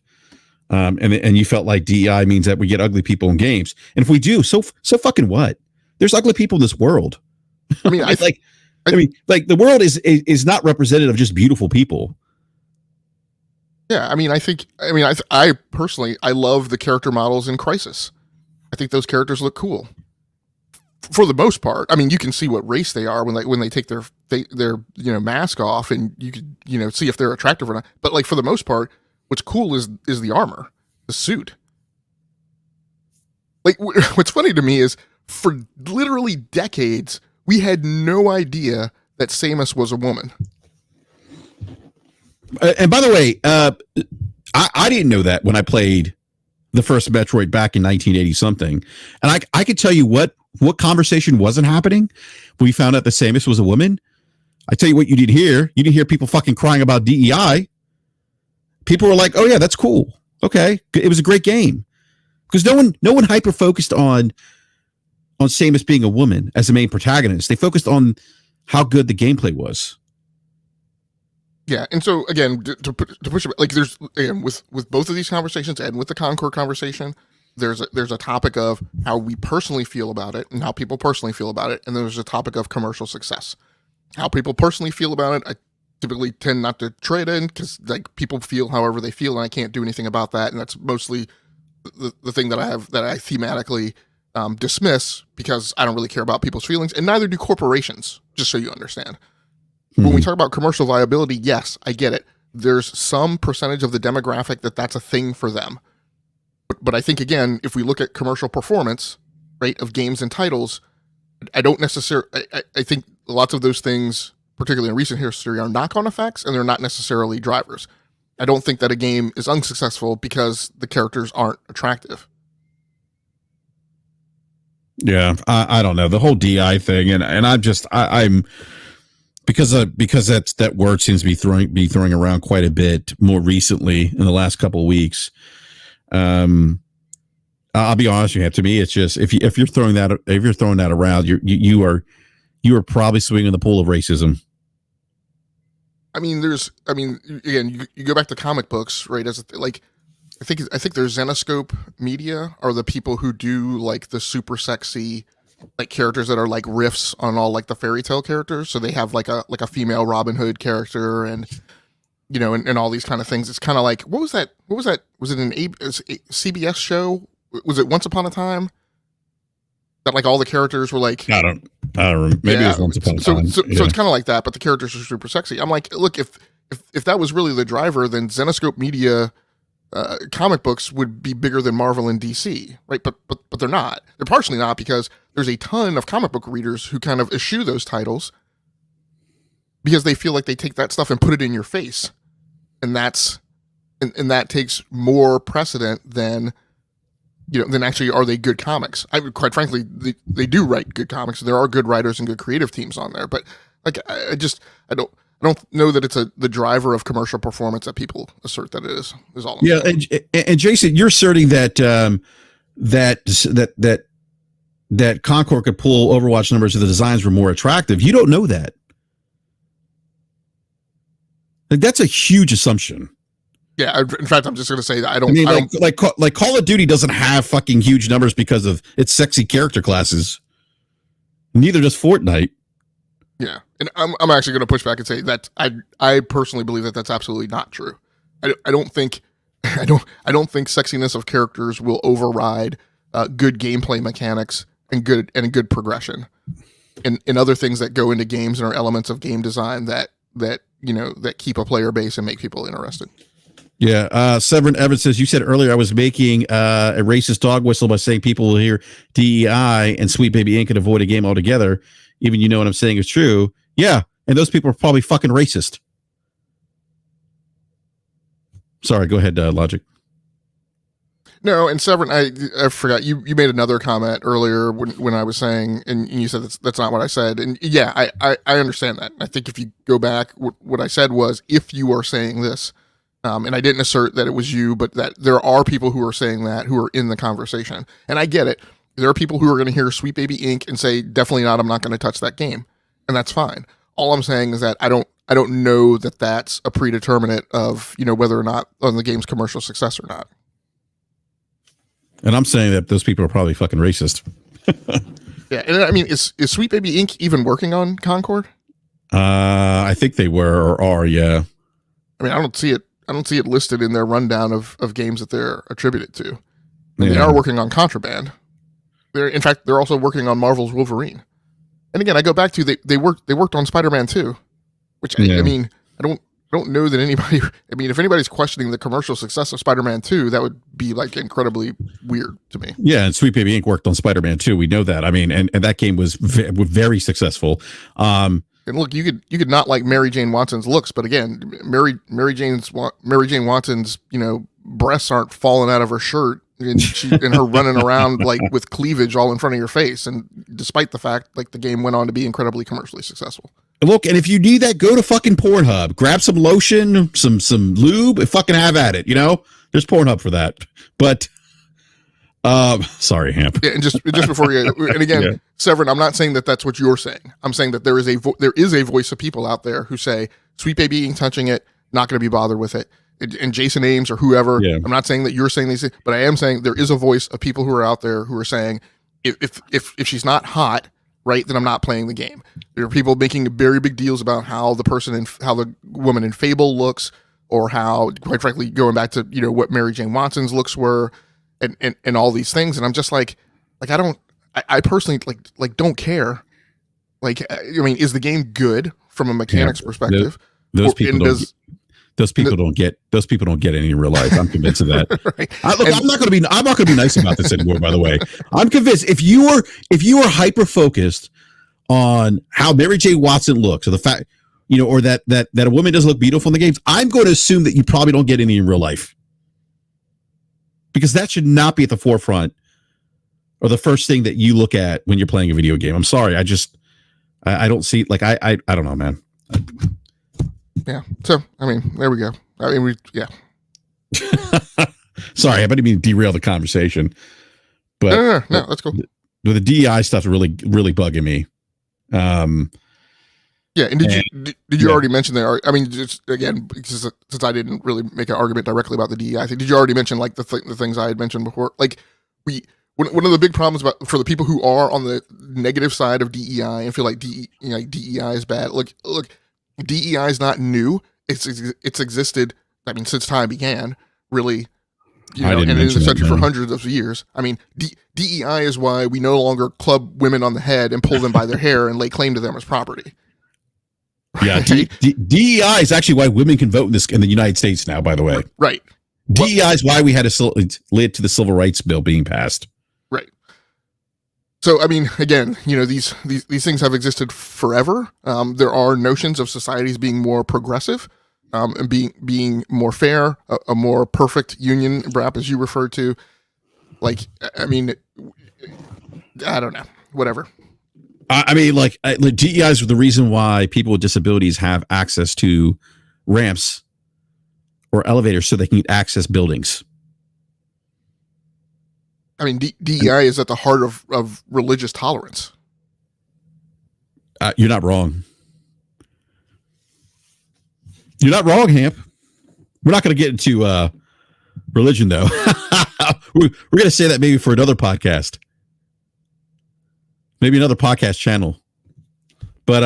and you felt like DEI means that we get ugly people in games, and if we do, so fucking what? There's ugly people in this world. I mean, I mean, the world is not representative of just beautiful people. Yeah, I personally love the character models in Crisis. I think those characters look cool. For the most part, I mean, you can see what race they are when they take their mask off, and you could see if they're attractive or not. But like for the most part, what's cool is the armor, the suit. Like what's funny to me is for literally decades we had no idea that Samus was a woman. And by the way, I didn't know that when I played the first Metroid back in 1980 something, and I could tell you what conversation wasn't happening when we found out that Samus was a woman. I tell you what, you didn't hear people fucking crying about DEI. People were like, "Oh yeah, that's cool. Okay, it was a great game," because no one hyper focused on Samus being a woman as the main protagonist. They focused on how good the gameplay was. Yeah, and so again, to push it, like there's again with both of these conversations and with the Concord conversation, there's a topic of how we personally feel about it and how people personally feel about it, and there's a topic of commercial success. How people personally feel about it, I typically tend not to trade in because like people feel however they feel, and I can't do anything about that, and that's mostly the thing that I thematically dismiss because I don't really care about people's feelings, and neither do corporations. Just so you understand. When we talk about commercial viability, yes, I get it. There's some percentage of the demographic that's a thing for them. But I think, again, if we look at commercial performance, right, of games and titles, I don't necessarily, I think lots of those things, particularly in recent history, are knock-on effects, and they're not necessarily drivers. I don't think that a game is unsuccessful because the characters aren't attractive. Yeah, I don't know. The whole DI thing, and I'm because that word seems to be throwing around quite a bit more recently in the last couple of weeks. I'll be honest with you. To me, it's just if you're throwing that around, you were probably swimming in the pool of racism. I mean, again, you go back to comic books, right? I think there's Zenoscope Media are the people who do like the super sexy like characters that are like riffs on all like the fairy tale characters. So they have like a female Robin Hood character and and all these kind of things. It's kind of like what was that? Was it an CBS show? Was it Once Upon a Time? That like all the characters were like I don't remember. Maybe it was Once Upon a Time. So it's kind of like that, but the characters are super sexy. I'm like, look, if that was really the driver, then Zenoscope Media comic books would be bigger than Marvel and DC, right? But they're not. They're partially not because there's a ton of comic book readers who kind of eschew those titles because they feel like they take that stuff and put it in your face, and that takes more precedent than than actually are they good comics. Quite frankly, they do write good comics. There are good writers and good creative teams on there, but like I don't know that it's the driver of commercial performance that people assert that it is all. I'm saying. And Jason, you're asserting that that Concord could pull Overwatch numbers if the designs were more attractive. You don't know that. Like, that's a huge assumption. Yeah, in fact, I'm just going to say that I don't. I mean, like Call of Duty doesn't have fucking huge numbers because of its sexy character classes. Neither does Fortnite. Yeah, and I'm actually going to push back and say that I personally believe that that's absolutely not true. I don't think sexiness of characters will override good gameplay mechanics and good progression, and other things that go into games and are elements of game design that keep a player base and make people interested. Yeah, Severin Evans says, you said earlier I was making a racist dog whistle by saying people will hear DEI and Sweet Baby Inc. and avoid a game altogether. Even what I'm saying is true. Yeah, and those people are probably fucking racist. Sorry, go ahead, Logic. No, and Severin, I forgot, you made another comment earlier when I was saying, and you said that's not what I said. And yeah, I understand that. I think if you go back, what I said was, if you are saying this, and I didn't assert that it was you, but that there are people who are saying that, who are in the conversation. And I get it. There are people who are going to hear Sweet Baby Inc. and say, definitely not, I'm not going to touch that game. And that's fine. All I'm saying is that I don't know that that's a predeterminate of, whether or not on the game's commercial success or not. And I'm saying that those people are probably fucking racist. Yeah. And I mean, is Sweet Baby Inc. even working on Concord? I think they were or are, yeah. I mean, I don't see it listed in their rundown of games that they're attributed to. They are working on Contraband. In fact, they're also working on Marvel's Wolverine. And again, I go back to they worked on Spider-Man 2, which I mean, I don't know that anybody. I mean, if anybody's questioning the commercial success of Spider-Man 2, that would be like incredibly weird to me. Yeah, and Sweet Baby Inc. worked on Spider-Man 2. We know that. I mean, and that game was very successful. And look, you could not like Mary Jane Watson's looks, but again, Mary Jane Watson's breasts aren't falling out of her shirt, and her running around like with cleavage all in front of your face. And despite the fact like the game went on to be incredibly commercially successful. Look, and if you need that, go to fucking Pornhub, grab some lotion, some lube, and fucking have at it. There's Pornhub for that. But sorry, Hamp. Yeah, and just before you, and again, yeah. Severin, I'm not saying that that's what you're saying. I'm saying that there is a voice of people out there who say Sweet Baby ain't touching it, not going to be bothered with it. And Jason Ames or whoever, yeah. I'm not saying that you're saying these things, but I am saying there is a voice of people who are out there who are saying if she's not hot, right, then I'm not playing the game. There are people making very big deals about how the woman in Fable looks, or how, quite frankly, going back to what Mary Jane Watson's looks were, and all these things, and I'm just like I personally like don't care. Like, I mean, is the game good from a mechanics perspective? Those people don't get any in real life. I'm convinced of that. Right. I'm not going to be nice about this anymore. By the way, I'm convinced if you are hyper focused on how Mary J. Watson looks, or the fact or that a woman doesn't look beautiful in the games, I'm going to assume that you probably don't get any in real life, because that should not be at the forefront or the first thing that you look at when you're playing a video game. I'm sorry, I don't see, like, I don't know, man. Yeah. So, I mean, there we go. I mean, yeah. Sorry, I didn't mean to derail the conversation. But no, that's cool. The DEI stuff's really, really bugging me. Yeah, and did you already mention there? I mean, just again, since I didn't really make an argument directly about the DEI thing, did you already mention like the things I had mentioned before? Like one of the big problems for the people who are on the negative side of DEI and feel like DEI is bad. Look, DEI is not new. It's existed. I mean, since time began, really. And in the century for hundreds of years. I mean, DEI is why we no longer club women on the head and pull them by their hair and lay claim to them as property. Yeah, DEI is actually why women can vote in the United States now, by the way. Right. DEI is why we had led to the Civil Rights Bill being passed. Right. So, I mean, again, these things have existed forever. There are notions of societies being more progressive, and being more fair, a more perfect union, BRAP, as you referred to. Like, I mean, I don't know, whatever. I mean, like DEI is the reason why people with disabilities have access to ramps or elevators so they can access buildings. I mean, DEI is at the heart of religious tolerance. You're not wrong. You're not wrong, Hamp. We're not going to get into religion, though. We're going to say that maybe for another podcast. Maybe another podcast channel. But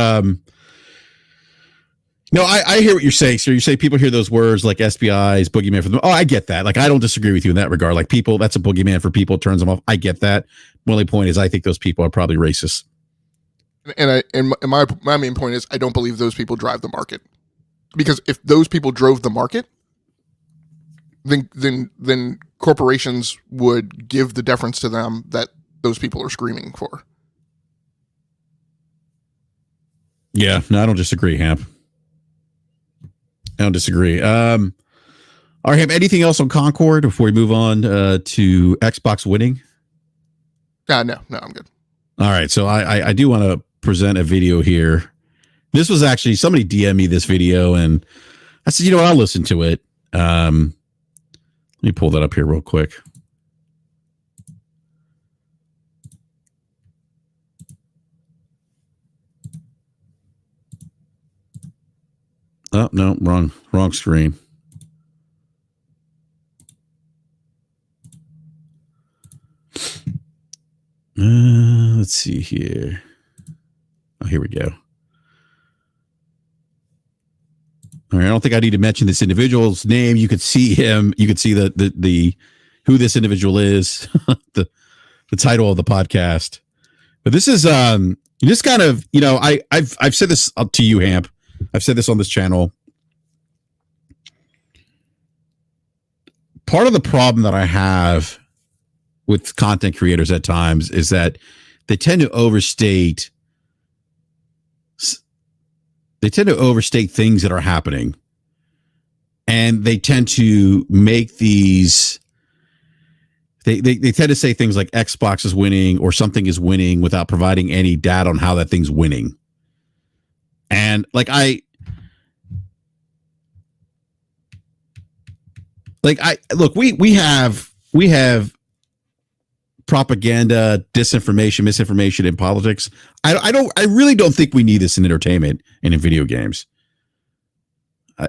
no, I hear what you're saying. So you say people hear those words like SBIs, boogeyman for them. Oh, I get that. Like, I don't disagree with you in that regard. Like, people, that's a boogeyman for people, turns them off. I get that. My only point is I think those people are probably racist. And my main point is I don't believe those people drive the market. Because if those people drove the market, then corporations would give the deference to them that those people are screaming for. Yeah, no, I don't disagree, Hamp. I don't disagree. All right, Hamp, anything else on Concord before we move on to Xbox winning? No, I'm good. All right, so I do want to present a video here. This was actually, somebody DM'd me this video, and I said, you know what, I'll listen to it. Let me pull that up here real quick. Oh, no, wrong screen. Let's see here. Oh, here we go. All right, I don't think I need to mention this individual's name. You could see him. You could see the who this individual is, the title of the podcast. But this is this kind of, I've said this up to you, Hamp. I've said this on this channel. Part of the problem that I have with content creators at times is that they tend to overstate things that are happening. And they tend to make these, they tend to say things like Xbox is winning or something is winning without providing any data on how that thing's winning. And look, we have propaganda, disinformation, misinformation in politics. I really don't think we need this in entertainment and in video games.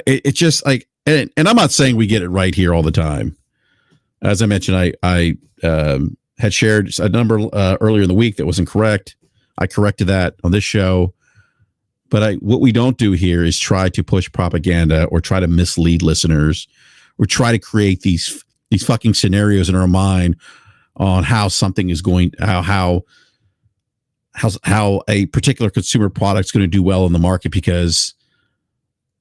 It's just like, and I'm not saying we get it right here all the time. As I mentioned, I had shared a number earlier in the week that was incorrect. I corrected that on this show. But what we don't do here is try to push propaganda or try to mislead listeners or try to create these fucking scenarios in our mind on how something is going, how a particular consumer product is going to do well in the market because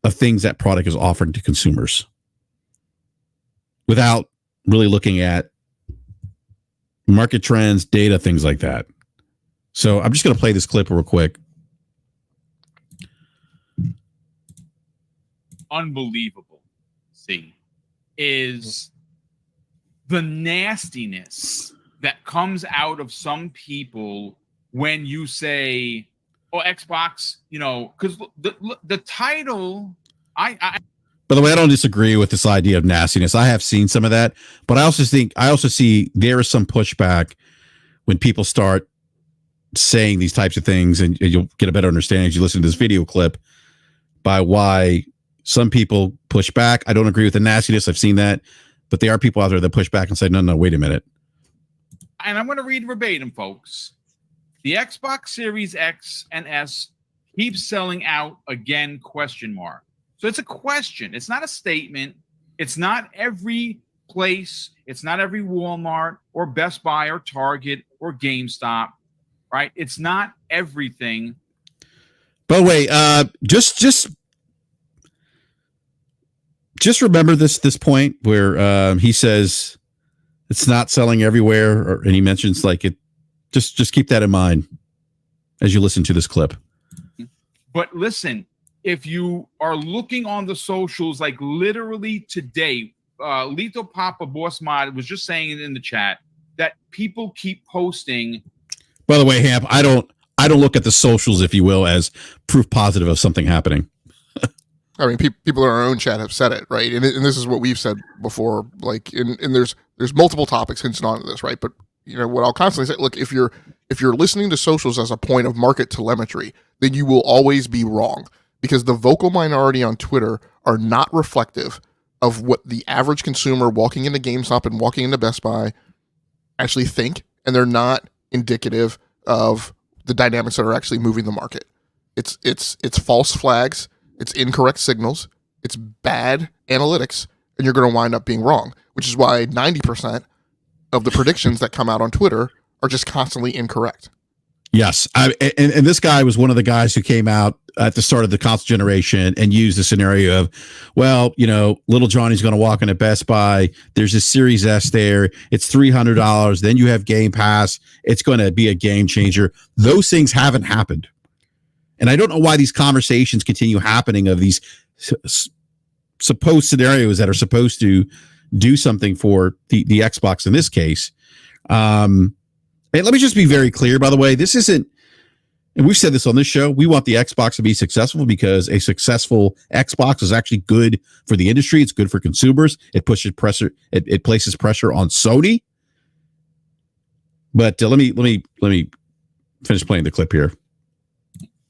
of things that product is offering to consumers without really looking at market trends, data, things like that. So I'm just going to play this clip real quick. Unbelievable is the nastiness that comes out of some people when you say, oh, Xbox, because the title, I by the way, I don't disagree with this idea of nastiness. I have seen some of that, but I also see there is some pushback when people start saying these types of things, and you'll get a better understanding as you listen to this video clip by why some people push back. I don't agree with the nastiness. I've seen that, but there are people out there that push back and say, no, wait a minute. And I'm going to read verbatim, folks. The Xbox Series X and S keeps selling out again, ? So it's a question. It's not a statement. It's not every place. It's not every Walmart or Best Buy or Target or GameStop, right? It's not everything. By the way, just remember this point where he says it's not selling everywhere, and he mentions like it. Just keep that in mind as you listen to this clip. But listen, if you are looking on the socials, like literally today, Lethal Papa Boss Mod was just saying it in the chat that people keep posting. By the way, Hamp, I don't look at the socials, if you will, as proof positive of something happening. I mean, people in our own chat have said it, right? And this is what we've said before. Like, and there's multiple topics hinged onto this, right? But you know what I'll constantly say: look, if you're listening to socials as a point of market telemetry, then you will always be wrong, because the vocal minority on Twitter are not reflective of what the average consumer walking into GameStop and walking into Best Buy actually think, and they're not indicative of the dynamics that are actually moving the market. It's false flags. It's incorrect signals, it's bad analytics, and you're going to wind up being wrong, which is why 90% of the predictions that come out on Twitter are just constantly incorrect. Yes. And this guy was one of the guys who came out at the start of the console generation and used the scenario of, well, you know, little Johnny's going to walk into Best Buy. There's a Series S there. It's $300. Then you have Game Pass. It's going to be a game changer. Those things haven't happened. And I don't know why these conversations continue happening of these supposed scenarios that are supposed to do something for the Xbox in this case. And let me just be very clear, by the way, this isn't, and we've said this on this show, we want the Xbox to be successful because a successful Xbox is actually good for the industry. It's good for consumers. It pushes pressure. It places pressure on Sony. But let me finish playing the clip here.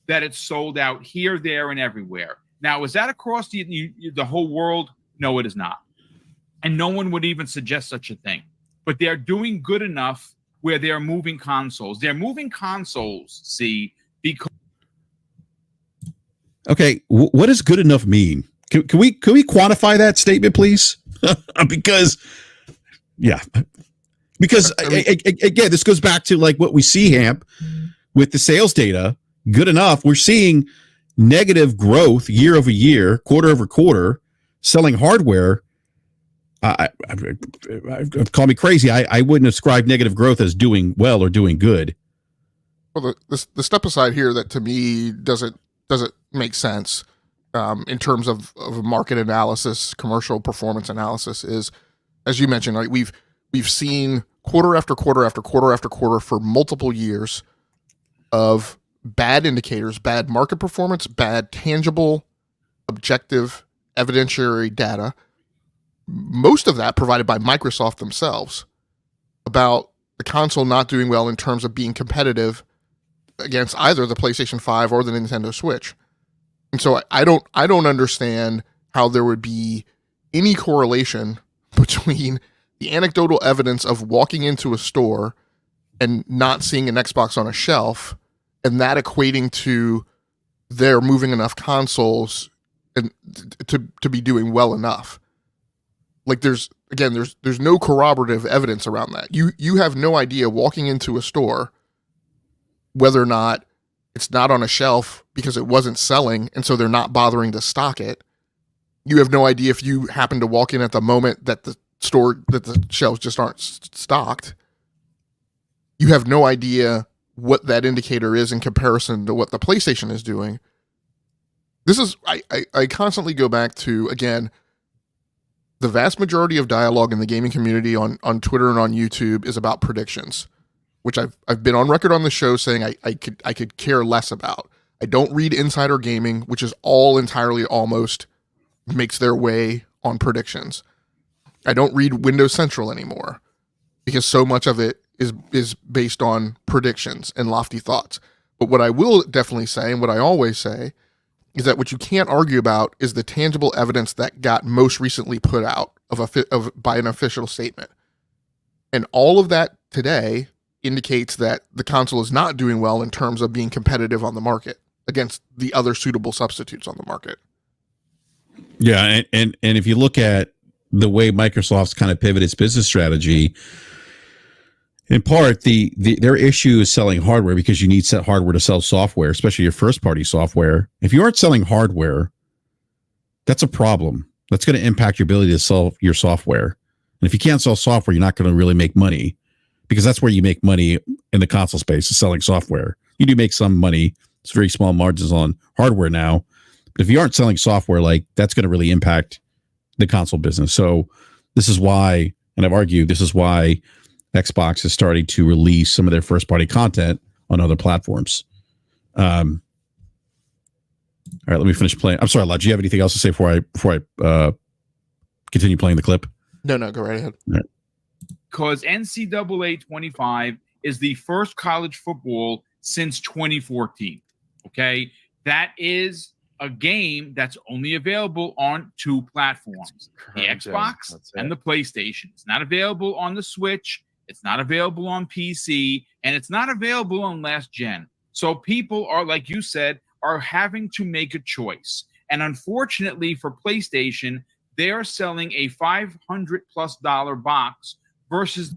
That it's sold out here, there, and everywhere. Now, is that across the whole world? No, it is not. And no one would even suggest such a thing. But they're doing good enough where they're moving consoles. They're moving consoles, see, because... Okay, what does good enough mean? Can we quantify that statement, please? Because again, this goes back to like what we see, Hamp, with the sales data. Good enough. We're seeing negative growth year over year, quarter over quarter, selling hardware. Call me crazy. I wouldn't ascribe negative growth as doing well or doing good. Well, the step aside here that to me doesn't make sense in terms of market analysis, commercial performance analysis is, as you mentioned, right? We've seen quarter after quarter after quarter after quarter for multiple years of bad indicators, bad market performance, bad tangible, objective, evidentiary data, most of that provided by Microsoft themselves, about the console not doing well in terms of being competitive against either the PlayStation 5 or the Nintendo Switch. And so I don't understand how there would be any correlation between the anecdotal evidence of walking into a store and not seeing an Xbox on a shelf and that equating to they're moving enough consoles and to be doing well enough. Like there's no corroborative evidence around that. You have no idea walking into a store whether or not it's not on a shelf because it wasn't selling and so they're not bothering to stock it. You have no idea if you happen to walk in at the moment that the shelves just aren't stocked. You have no idea what that indicator is in comparison to what the PlayStation is doing. This is, I constantly go back to, again, the vast majority of dialogue in the gaming community on Twitter and on YouTube is about predictions, which I've been on record on the show saying I could care less about. I don't read Insider Gaming, which is all entirely almost makes their way on predictions. I don't read Windows Central anymore because so much of it is based on predictions and lofty thoughts. But what I will definitely say, and what I always say, is that what you can't argue about is the tangible evidence that got most recently put out by an official statement. And all of that today indicates that the console is not doing well in terms of being competitive on the market against the other suitable substitutes on the market. Yeah, and if you look at the way Microsoft's kind of pivot its business strategy, in part, their issue is selling hardware because you need set hardware to sell software, especially your first-party software. If you aren't selling hardware, that's a problem. That's going to impact your ability to sell your software. And if you can't sell software, you're not going to really make money, because that's where you make money in the console space, is selling software. You do make some money. It's very small margins on hardware now. But if you aren't selling software, like, that's going to really impact the console business. So this is why, and I've argued, this is why Xbox is starting to release some of their first-party content on other platforms. All right, let me finish playing. I'm sorry, Lod, do you have anything else to say before I continue playing the clip? No, go right ahead. All right. Because NCAA 25 is the first college football since 2014. Okay, that is a game that's only available on two platforms: the Xbox and the PlayStation. It's not available on the Switch. It's not available on PC, and it's not available on last gen. So people are, like you said, are having to make a choice. And unfortunately for PlayStation, they're selling a $500+ box versus.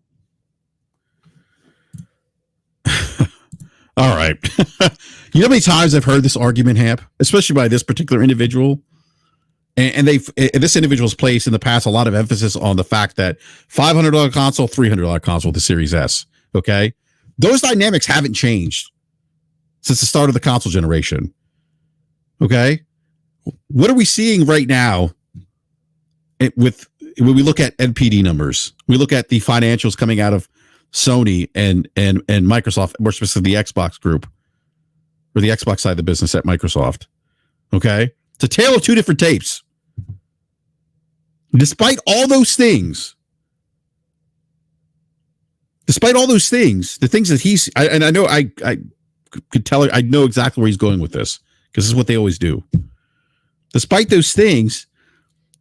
All right. You know how many times I've heard this argument, Hamp, especially by this particular individual? And this individual's placed in the past a lot of emphasis on the fact that $500 console, $300 console with the Series S. Okay, those dynamics haven't changed since the start of the console generation. Okay, what are we seeing right now? When we look at NPD numbers, we look at the financials coming out of Sony and Microsoft, more specifically the Xbox group, or the Xbox side of the business at Microsoft. Okay, it's a tale of two different tapes. Despite all those things, the things that he's, and I know I could tell, I know exactly where he's going with this, because this is what they always do. Despite those things,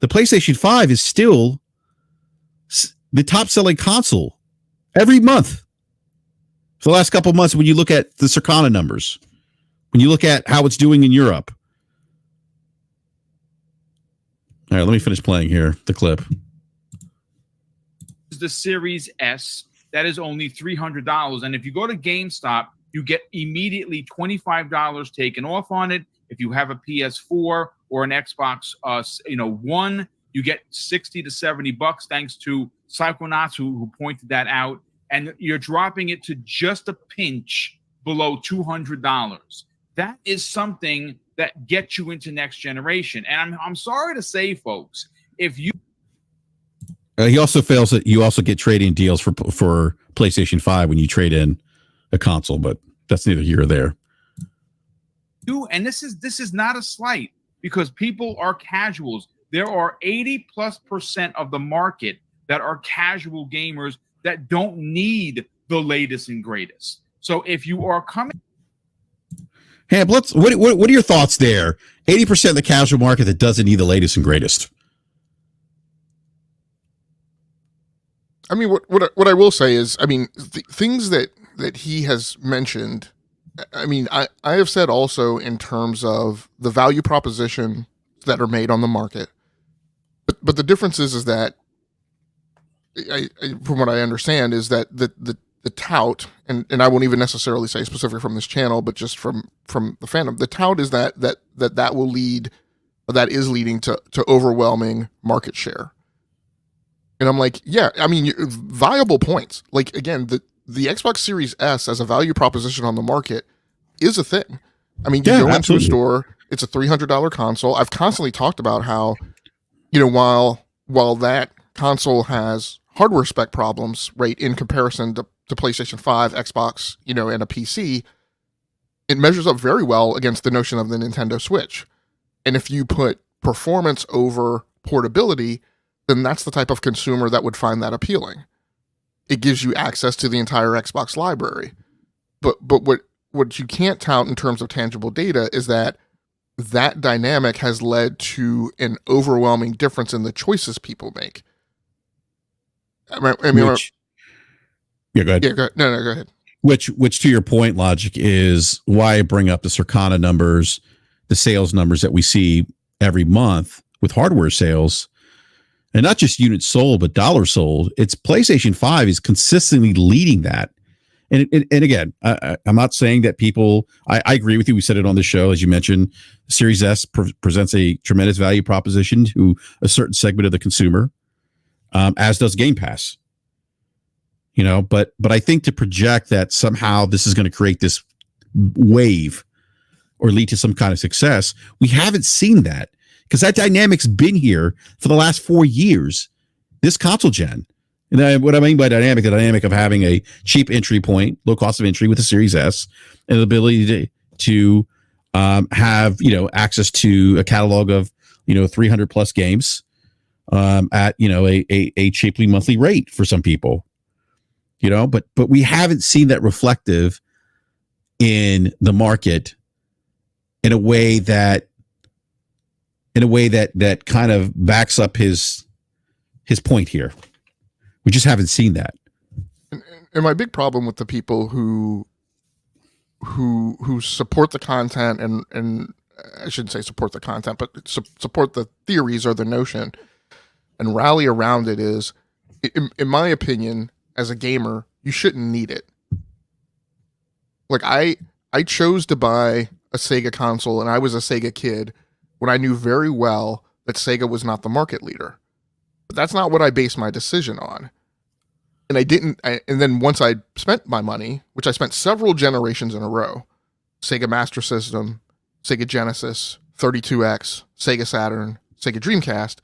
the PlayStation 5 is still the top selling console every month for the last couple of months. When you look at the Circana numbers, when you look at how it's doing in Europe. All right, let me finish playing here, the clip. The Series S, that is only $300. And if you go to GameStop, you get immediately $25 taken off on it. If you have a PS4 or an Xbox One, you get $60 to $70, thanks to Psychonauts who pointed that out. And you're dropping it to just a pinch below $200. That is something that gets you into next generation. And I'm sorry to say, folks, if you he also fails that you also get trade-in deals for PlayStation 5 when you trade in a console, but that's neither here or there. And this is not a slight, because people are casuals. There are 80+% of the market that are casual gamers that don't need the latest and greatest. So if you are coming, Hamp, what are your thoughts there? 80% of the casual market that doesn't need the latest and greatest. I mean, what I will say is, I mean, the things that he has mentioned, I mean, I have said also in terms of the value proposition that are made on the market. But the difference is that I from what I understand is that the tout, and I won't even necessarily say specifically from this channel, but just from the fandom, the tout is that will lead, that is leading to overwhelming market share. And I'm like, yeah, I mean, viable points. Like, again, the Xbox Series S as a value proposition on the market is a thing. I mean, you go into a store, it's a $300 console. I've constantly talked about how, while that console has hardware spec problems, right, in comparison to PlayStation 5, Xbox, and a PC, it measures up very well against the notion of the Nintendo Switch. And if you put performance over portability, then that's the type of consumer that would find that appealing. it gives you access to the entire Xbox library. But what you can't tout in terms of tangible data is that dynamic has led to an overwhelming difference in the choices people make. I mean, go ahead. Yeah, go ahead. No, go ahead. Which to your point, Logic, is why I bring up the Circana numbers, the sales numbers that we see every month with hardware sales, and not just units sold, but dollars sold. It's PlayStation 5 is consistently leading that. And again, I'm not saying that people, I agree with you. We said it on the show, as you mentioned, Series S presents a tremendous value proposition to a certain segment of the consumer, as does Game Pass. You know, but I think to project that somehow this is going to create this wave or lead to some kind of success, we haven't seen that, because that dynamic's been here for the last 4 years, this console gen. And what I mean by dynamic, the dynamic of having a cheap entry point, low cost of entry with the Series S, and the ability to have, you know, access to a catalog of, you know, 300 plus games at, you know, a cheaply monthly rate for some people, you know, but we haven't seen that reflective in the market in a way that kind of backs up his point here. We just haven't seen that. And my big problem with the people who support the content and I shouldn't say support the content, but support the theories or the notion and rally around it is, in my opinion, as a gamer, you shouldn't need it. Like I chose to buy a Sega console, and I was a Sega kid when I knew very well that Sega was not the market leader. But that's not what I based my decision on. And and then once I spent my money, which I spent several generations in a row, Sega Master System, Sega Genesis, 32X, Sega Saturn, Sega Dreamcast,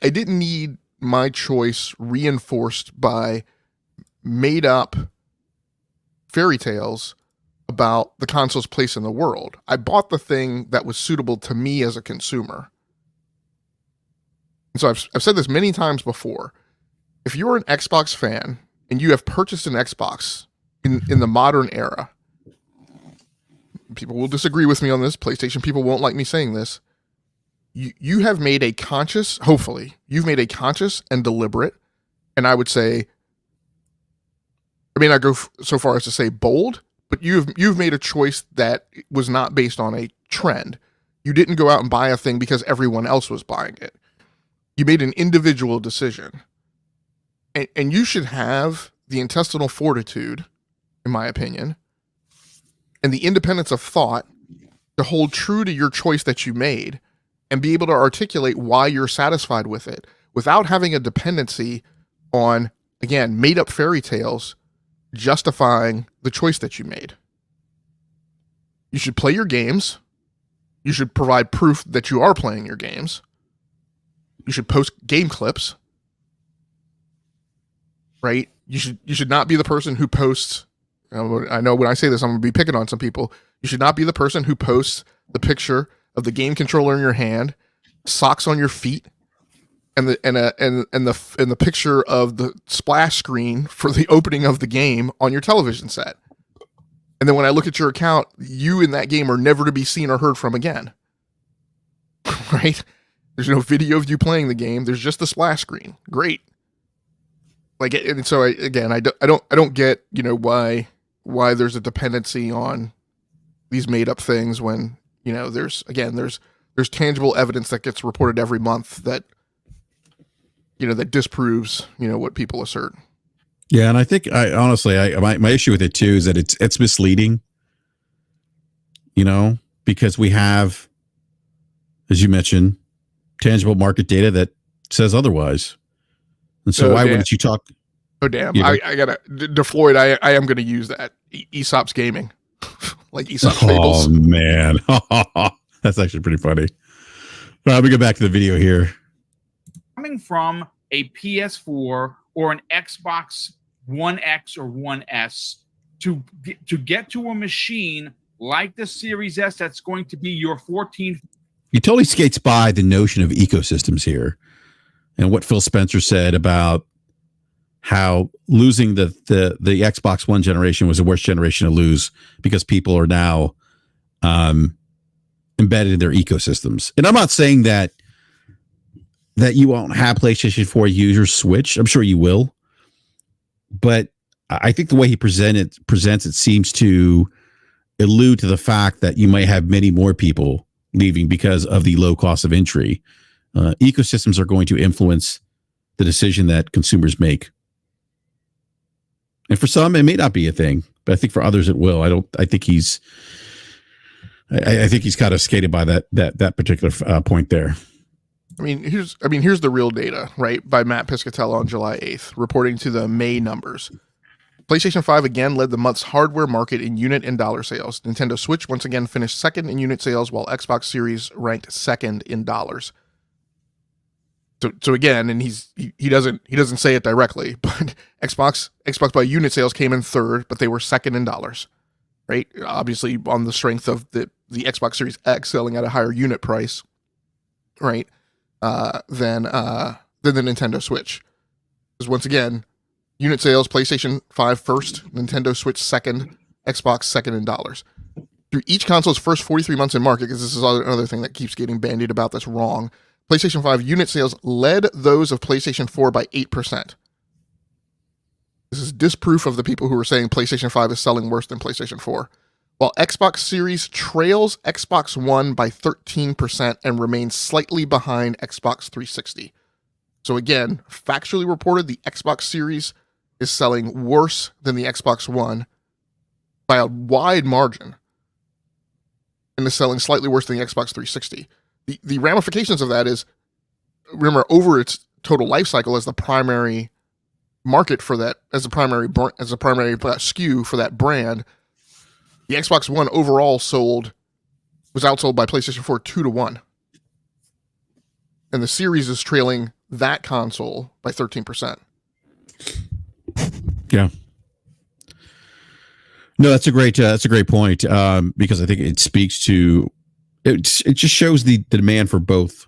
I didn't need my choice reinforced by made up fairy tales about the console's place in the world. I bought the thing that was suitable to me as a consumer. And so I've said this many times before. If you're an Xbox fan and you have purchased an Xbox in the modern era, people will disagree with me on this. PlayStation people won't like me saying this. You have made a conscious, hopefully, you've made a conscious and deliberate, and I would say, I mean, I go so far as to say bold, but you've made a choice that was not based on a trend. You didn't go out and buy a thing because everyone else was buying it. You made an individual decision. And you should have the intestinal fortitude, in my opinion, and the independence of thought to hold true to your choice that you made and be able to articulate why you're satisfied with it without having a dependency on, again, made up fairy tales justifying the choice that you made. You should play your games. You should provide proof that you are playing your games. You should post game clips. Right? You should not be the person who posts. I know when I say this, I'm going to be picking on some people. You should not be the person who posts the picture of the game controller in your hand, socks on your feet, and the picture of the splash screen for the opening of the game on your television set. And then when I look at your account, you in that game are never to be seen or heard from again. Right? There's no video of you playing the game. There's just the splash screen. Great. Like, and so I don't get, you know, why there's a dependency on these made up things when, you know, there's tangible evidence that gets reported every month that, you know, that disproves, you know, what people assert. Yeah. And I think my issue with it too is that it's misleading, you know, because we have, as you mentioned, tangible market data that says otherwise. And so why wouldn't you talk? Oh, damn. I gotta, DeFloyd, I am going to use that. Aesop's gaming. Like Aesop fables. Oh, man. That's actually pretty funny. All right, let me go back to the video here. Coming from a PS4 or an Xbox One X or One S to get to a machine like the Series S that's going to be your 14th. He totally skates by the notion of ecosystems here and what Phil Spencer said about how losing the Xbox One generation was the worst generation to lose because people are now embedded in their ecosystems. And I'm not saying that you won't have PlayStation 4 users switch. I'm sure you will. But I think the way he presents it seems to allude to the fact that you might have many more people leaving because of the low cost of entry. Ecosystems are going to influence the decision that consumers make. And for some, it may not be a thing, but I think for others it will. I think he's kind of skated by that particular point there. I mean, here's the real data, right? By Matt Piscatella on July 8th, reporting to the May numbers. PlayStation 5 again led the month's hardware market in unit and dollar sales. Nintendo Switch once again finished second in unit sales, while Xbox Series ranked second in dollars. So again, and he doesn't say it directly, but Xbox by unit sales came in third, but they were second in dollars, right? Obviously on the strength of the Xbox Series X selling at a higher unit price, right? Than the Nintendo Switch. Because once again, unit sales, PlayStation 5 first, Nintendo Switch second, Xbox second in dollars. Through each console's first 43 months in market, because this is another thing that keeps getting bandied about that's wrong, PlayStation 5 unit sales led those of PlayStation 4 by 8%. This is disproof of the people who are saying PlayStation 5 is selling worse than PlayStation 4. While Xbox Series trails Xbox One by 13% and remains slightly behind Xbox 360. So again, factually reported, the Xbox Series is selling worse than the Xbox One by a wide margin and is selling slightly worse than the Xbox 360. The ramifications of that is, remember, over its total life cycle as the primary market for that, as a primary SKU for that brand, the Xbox One overall was outsold by PlayStation 4 2-1. And the Series is trailing that console by 13%. Yeah. No, that's a great point, because I think it speaks to, it just shows the demand for both,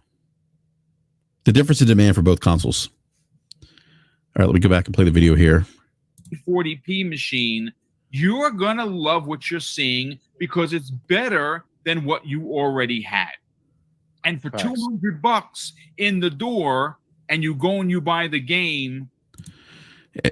the difference in demand for both consoles. All right, let me go back and play the video here. 40p machine, you're going to love what you're seeing because it's better than what you already had. And for $200 in the door, and you go and you buy the game.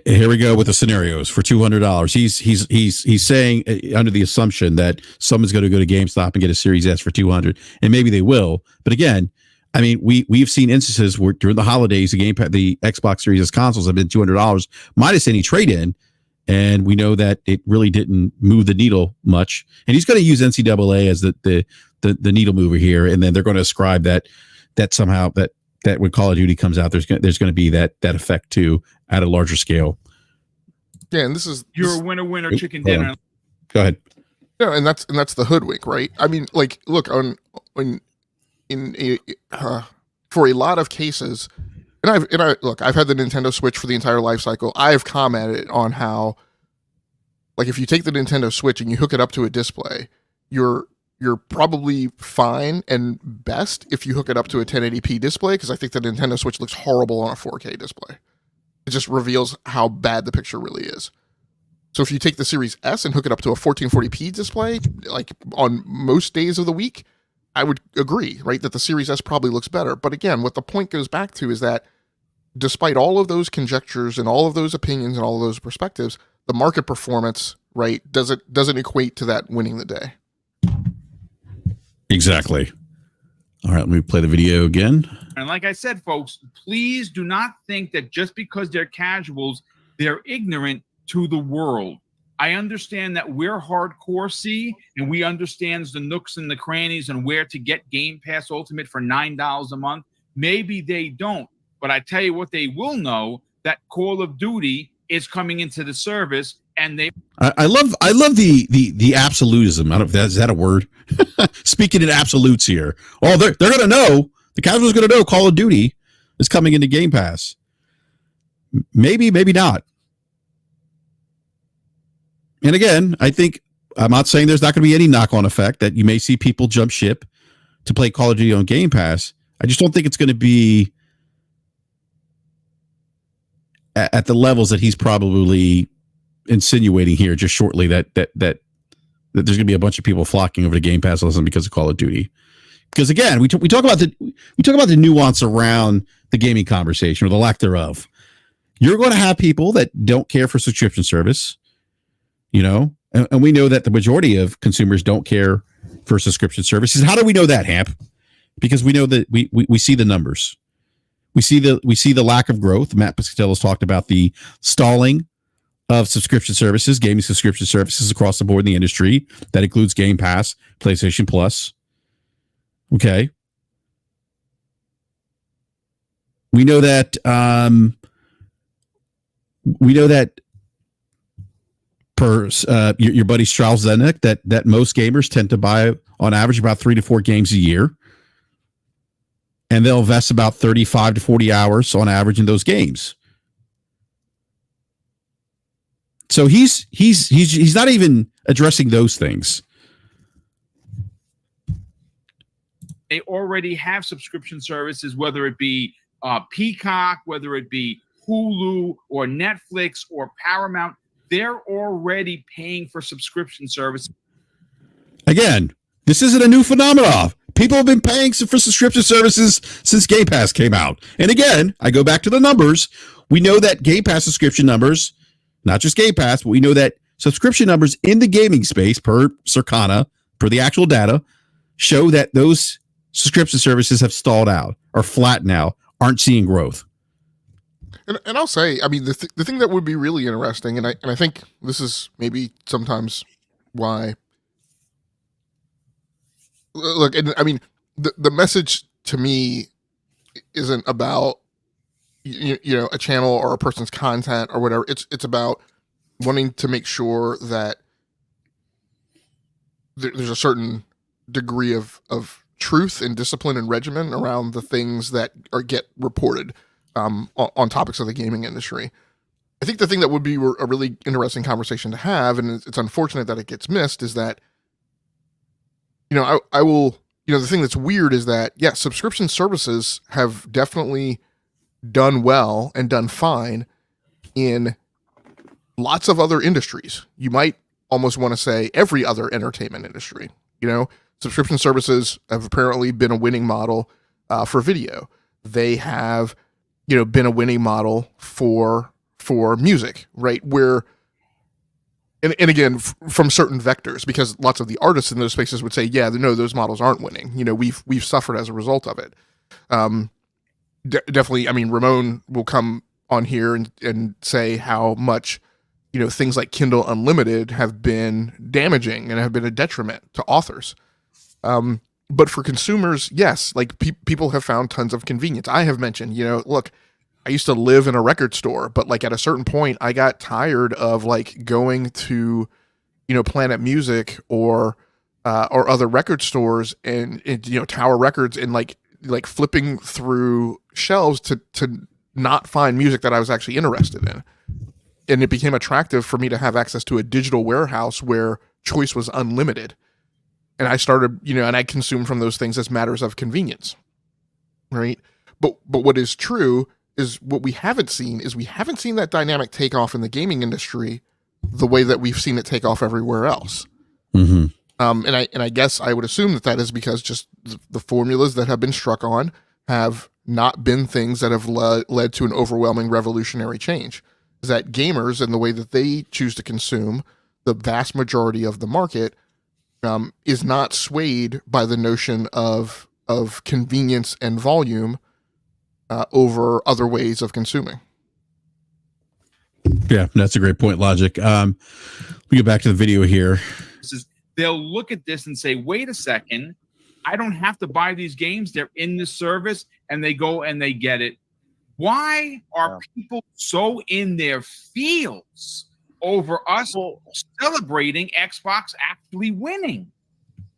Here we go with the scenarios for $200. He's saying, under the assumption that someone's going to go to GameStop and get a Series S for $200, and maybe they will. But again, I mean, we've seen instances where during the holidays, the Xbox Series S consoles have been $200 minus any trade-in, and we know that it really didn't move the needle much. And he's going to use NCAA as the needle mover here, and then they're going to ascribe that somehow that when Call of Duty comes out, there's going to be that effect too at a larger scale. Yeah, and this is your winner chicken dinner. Go ahead. Yeah, and that's the hoodwink, right? I mean, like, look, for a lot of cases, and I've had the Nintendo Switch for the entire life cycle. I've commented on how, like, if you take the Nintendo Switch and you hook it up to a display, you're probably fine and best if you hook it up to a 1080p display, because I think the Nintendo Switch looks horrible on a 4K display. It just reveals how bad the picture really is. So if you take the Series S and hook it up to a 1440p display, like on most days of the week, I would agree, right, that the Series S probably looks better. But again, what the point goes back to is that despite all of those conjectures and all of those opinions and all of those perspectives, the market performance, right, doesn't equate to that winning the day. Exactly. All right, let me play the video again. And like I said, folks, please do not think that just because they're casuals, they're ignorant to the world. I understand that we're hardcore C, and we understand the nooks and the crannies and where to get Game Pass Ultimate for $9 a month. Maybe they don't, but I tell you what, they will know that Call of Duty is coming into the service, and they. I love the absolutism. I don't know if is that a word. Speaking in absolutes here. Oh, they're going to know. The casuals going to know Call of Duty is coming into Game Pass. Maybe not. And again, I think I'm not saying there's not going to be any knock-on effect that you may see people jump ship to play Call of Duty on Game Pass. I just don't think it's going to be at the levels that he's probably insinuating here just shortly that there's going to be a bunch of people flocking over to Game Pass listen because of Call of Duty. Because again, we talk about the nuance around the gaming conversation or the lack thereof. You're going to have people that don't care for subscription service, and we know that the majority of consumers don't care for subscription services. How do we know that, Hamp? Because we know that we see the numbers. We see the lack of growth. Matt Piscatello's talked about the stalling of subscription services, gaming subscription services across the board in the industry. That includes Game Pass, PlayStation Plus. Okay. We know that per your buddy Strauss Zenick that most gamers tend to buy on average about 3 to 4 games a year. And they'll invest about 35 to 40 hours on average in those games. So he's not even addressing those things. They already have subscription services, whether it be Peacock, whether it be Hulu or Netflix or Paramount. They're already paying for subscription service. Again, this isn't a new phenomenon. People have been paying for subscription services since Game Pass came out. And again, I go back to the numbers. We know that Game Pass subscription numbers, not just Game Pass, but we know that subscription numbers in the gaming space per Circana, per the actual data, show that those subscription services have stalled out or flat now, aren't seeing growth. And I'll say, I mean, the thing that would be really interesting, and I think this is maybe sometimes why. Look, and I mean, the message to me isn't about a channel or a person's content or whatever. It's about wanting to make sure that there's a certain degree of truth and discipline and regimen around the things that get reported on topics of the gaming industry. I think the thing that would be a really interesting conversation to have, and it's unfortunate that it gets missed, is that I will, the thing that's weird is that, yes, subscription services have definitely done well and done fine in lots of other industries. You might almost want to say every other entertainment industry. Subscription services have apparently been a winning model for video. They have, been a winning model for music, right? Where, and again, from certain vectors, because lots of the artists in those spaces would say, yeah, no, those models aren't winning. We've suffered as a result of it. Definitely, I mean, Ramon will come on here and say how much, things like Kindle Unlimited have been damaging and have been a detriment to authors. But for consumers, yes, like people have found tons of convenience. I have mentioned, look, I used to live in a record store, but like at a certain point I got tired of like going to, Planet Music or other record stores and Tower Records and like flipping through shelves to not find music that I was actually interested in. And it became attractive for me to have access to a digital warehouse where choice was unlimited. And I started, and I consumed from those things as matters of convenience, right? But what is true is what we haven't seen that dynamic take off in the gaming industry the way that we've seen it take off everywhere else. Mm-hmm. And I guess I would assume that is because just the formulas that have been struck on have not been things that have led to an overwhelming revolutionary change. Is that gamers and the way that they choose to consume the vast majority of the market is not swayed by the notion of convenience and volume over other ways of consuming. Yeah, that's a great point, Logic. We get back to the video here. They'll look at this and say, wait a second, I don't have to buy these games. They're in the service, and they go and they get it. Why are people so in their feels over us celebrating Xbox actually winning?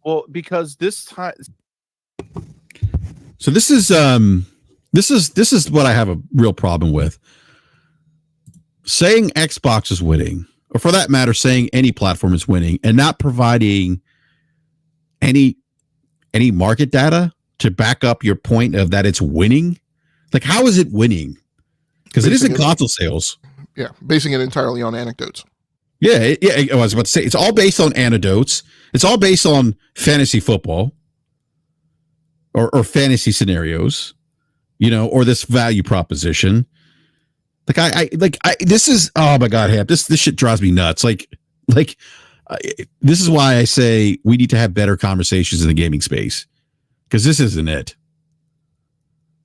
Well, because this time. So this is what I have a real problem with. Saying Xbox is winning, or for that matter, saying any platform is winning, and not providing any market data to back up your point of that it's winning. Like, how is it winning? Because it isn't Basing it- console sales. Yeah, basing it entirely on anecdotes. Yeah, I was about to say, it's all based on anecdotes. It's all based on fantasy football or fantasy scenarios, or this value proposition. This is, oh my God, Hap, this shit drives me nuts. This is why I say we need to have better conversations in the gaming space, because this isn't it.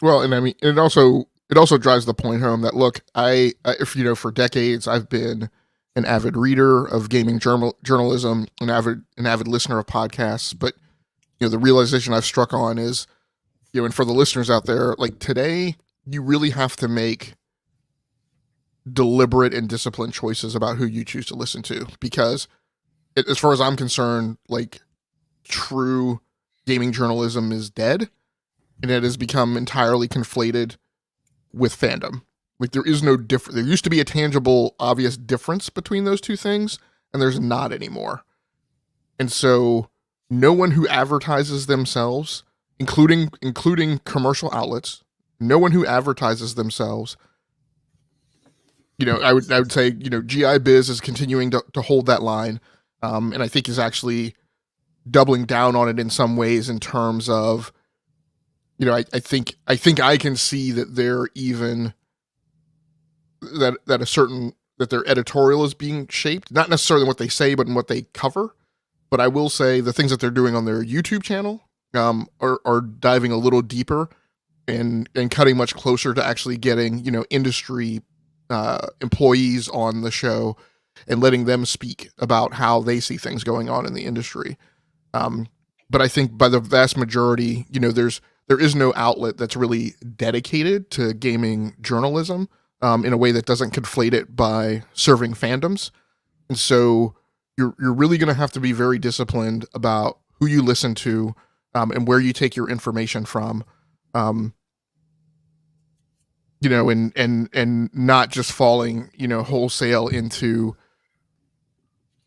Well, and I mean, it also drives the point home that, look, for decades I've been an avid reader of gaming journalism, an avid listener of podcasts, but the realization I've struck on is, and for the listeners out there, like today, you really have to make deliberate and disciplined choices about who you choose to listen to, because as far as I'm concerned, like true gaming journalism is dead, and it has become entirely conflated with fandom. Like there is no difference. There used to be a tangible, obvious difference between those two things, and there's not anymore. And so no one who advertises themselves, including commercial outlets, no one who advertises themselves, I would say, GI Biz is continuing to hold that line. And I think is actually doubling down on it in some ways in terms of, I think I can see that they're even that their editorial is being shaped, not necessarily in what they say, but in what they cover. But I will say the things that they're doing on their YouTube channel are diving a little deeper and cutting much closer to actually getting, industry employees on the show and letting them speak about how they see things going on in the industry. But I think by the vast majority, there is no outlet that's really dedicated to gaming journalism in a way that doesn't conflate it by serving fandoms. And so you're really going to have to be very disciplined about who you listen to and where you take your information from. And not just falling, wholesale into,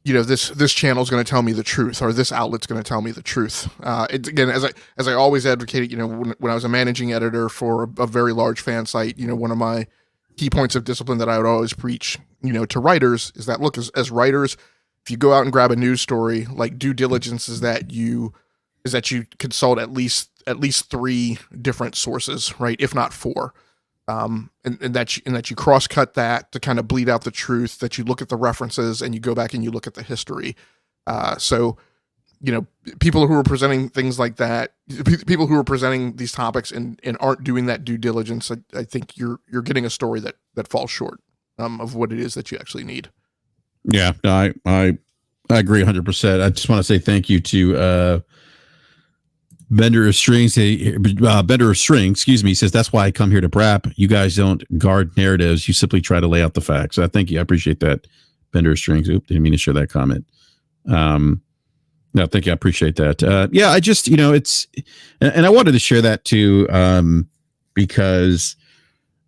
this channel is going to tell me the truth, or this outlet's going to tell me the truth. Again, as I always advocated, when I was a managing editor for a very large fan site, one of my key points of discipline that I would always preach, to writers is that, look, as writers, if you go out and grab a news story, like due diligence is that you consult at least 3 different sources, right? If not 4. And that you cross cut that to kind of bleed out the truth, that you look at the references and you go back and you look at the history. So, people who are presenting things like that, people who are presenting these topics and aren't doing that due diligence, I think you're getting a story that falls short of what it is that you actually need. Yeah, I agree 100%. I just want to say thank you to Bender of Strings. Bender of String, excuse me, says that's why I come here to BRAP. You guys don't guard narratives. You simply try to lay out the facts. I thank you. I appreciate that, Bender of Strings. Oops, didn't mean to share that comment. No, thank you. I appreciate that. Yeah, I just, it's, and I wanted to share that too, because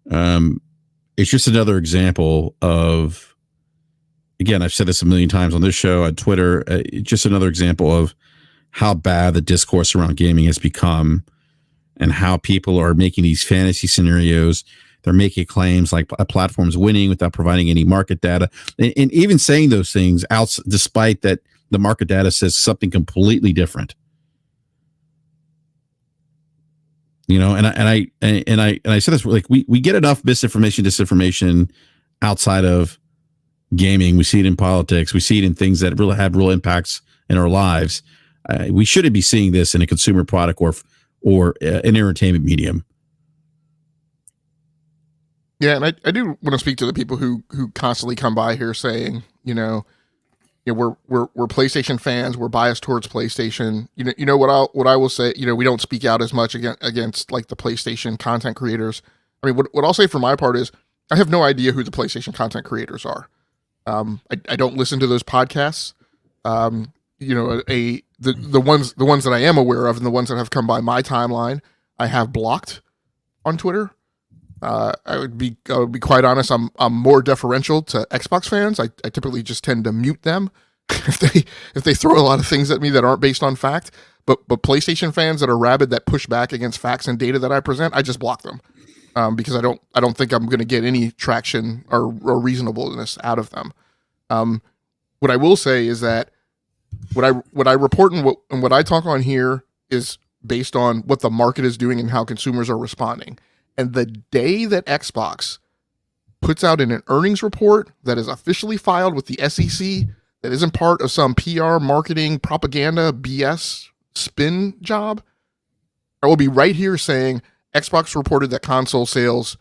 it's just another example of, again, I've said this a million times on this show, on Twitter, just another example of how bad the discourse around gaming has become and how people are making these fantasy scenarios. They're making claims like a platform's winning without providing any market data, and even saying those things out, despite that the market data says something completely different. And I said this, like we get enough misinformation, disinformation outside of gaming. We see it in politics. We see it in things that really have real impacts in our lives. We shouldn't be seeing this in a consumer product or an entertainment medium. Yeah, and I do want to speak to the people who constantly come by here saying, we're PlayStation fans, we're biased towards PlayStation. What I will say, we don't speak out as much against like the PlayStation content creators. I mean, what I'll say for my part is I have no idea who the PlayStation content creators are. I don't listen to those podcasts. The ones that I am aware of and the ones that have come by my timeline, I have blocked on Twitter. I would be quite honest. I'm more deferential to Xbox fans. I typically just tend to mute them if they throw a lot of things at me that aren't based on fact. But PlayStation fans that are rabid, that push back against facts and data that I present, I just block them. because I don't think I'm going to get any traction or reasonableness out of them. What I will say is that what I report and what I talk on here is based on what the market is doing and how consumers are responding. And the day that Xbox puts out an earnings report that is officially filed with the SEC, that isn't part of some PR, marketing, propaganda, BS spin job, I will be right here saying Xbox reported that console sales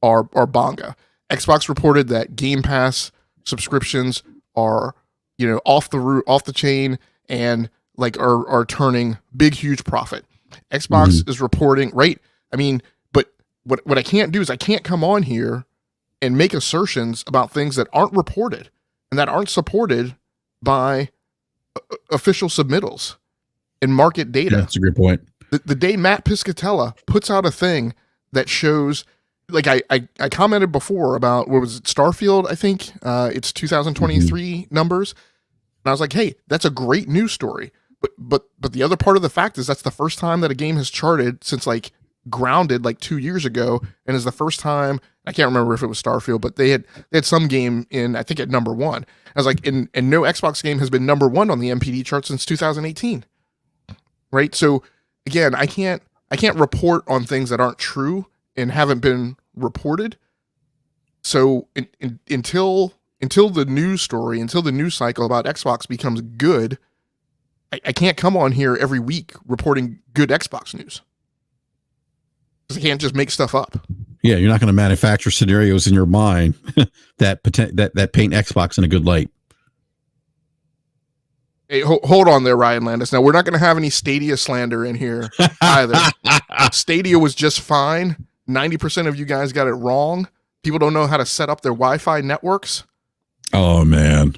are bonga. Xbox reported that Game Pass subscriptions are, off the chain and like are turning big, huge profit. Xbox is reporting, right? I mean, but what I can't do is I can't come on here and make assertions about things that aren't reported and that aren't supported by official submittals and market data. That's a great point. The day Matt Piscatella puts out a thing that shows, like I commented before about, what was it, Starfield, I think, it's 2023 numbers. And I was like, hey, that's a great news story. But the other part of the fact is that's the first time that a game has charted since like Grounded like 2 years ago, and is the first time, I can't remember if it was Starfield, but they had some game in, I think, at number one. I was like, and no Xbox game has been number one on the MPD chart since 2018. Right? So again, I can't report on things that aren't true and haven't been reported. So until the news story, until the news cycle about Xbox becomes good, I can't come on here every week reporting good Xbox news. Because I can't just make stuff up. Yeah, you're not going to manufacture scenarios in your mind that paint Xbox in a good light. Hey, hold on there, Ryan Landis. Now, we're not going to have any Stadia slander in here either. Stadia was just fine. 90% of you guys got it wrong. People don't know how to set up their Wi-Fi networks. Oh, man.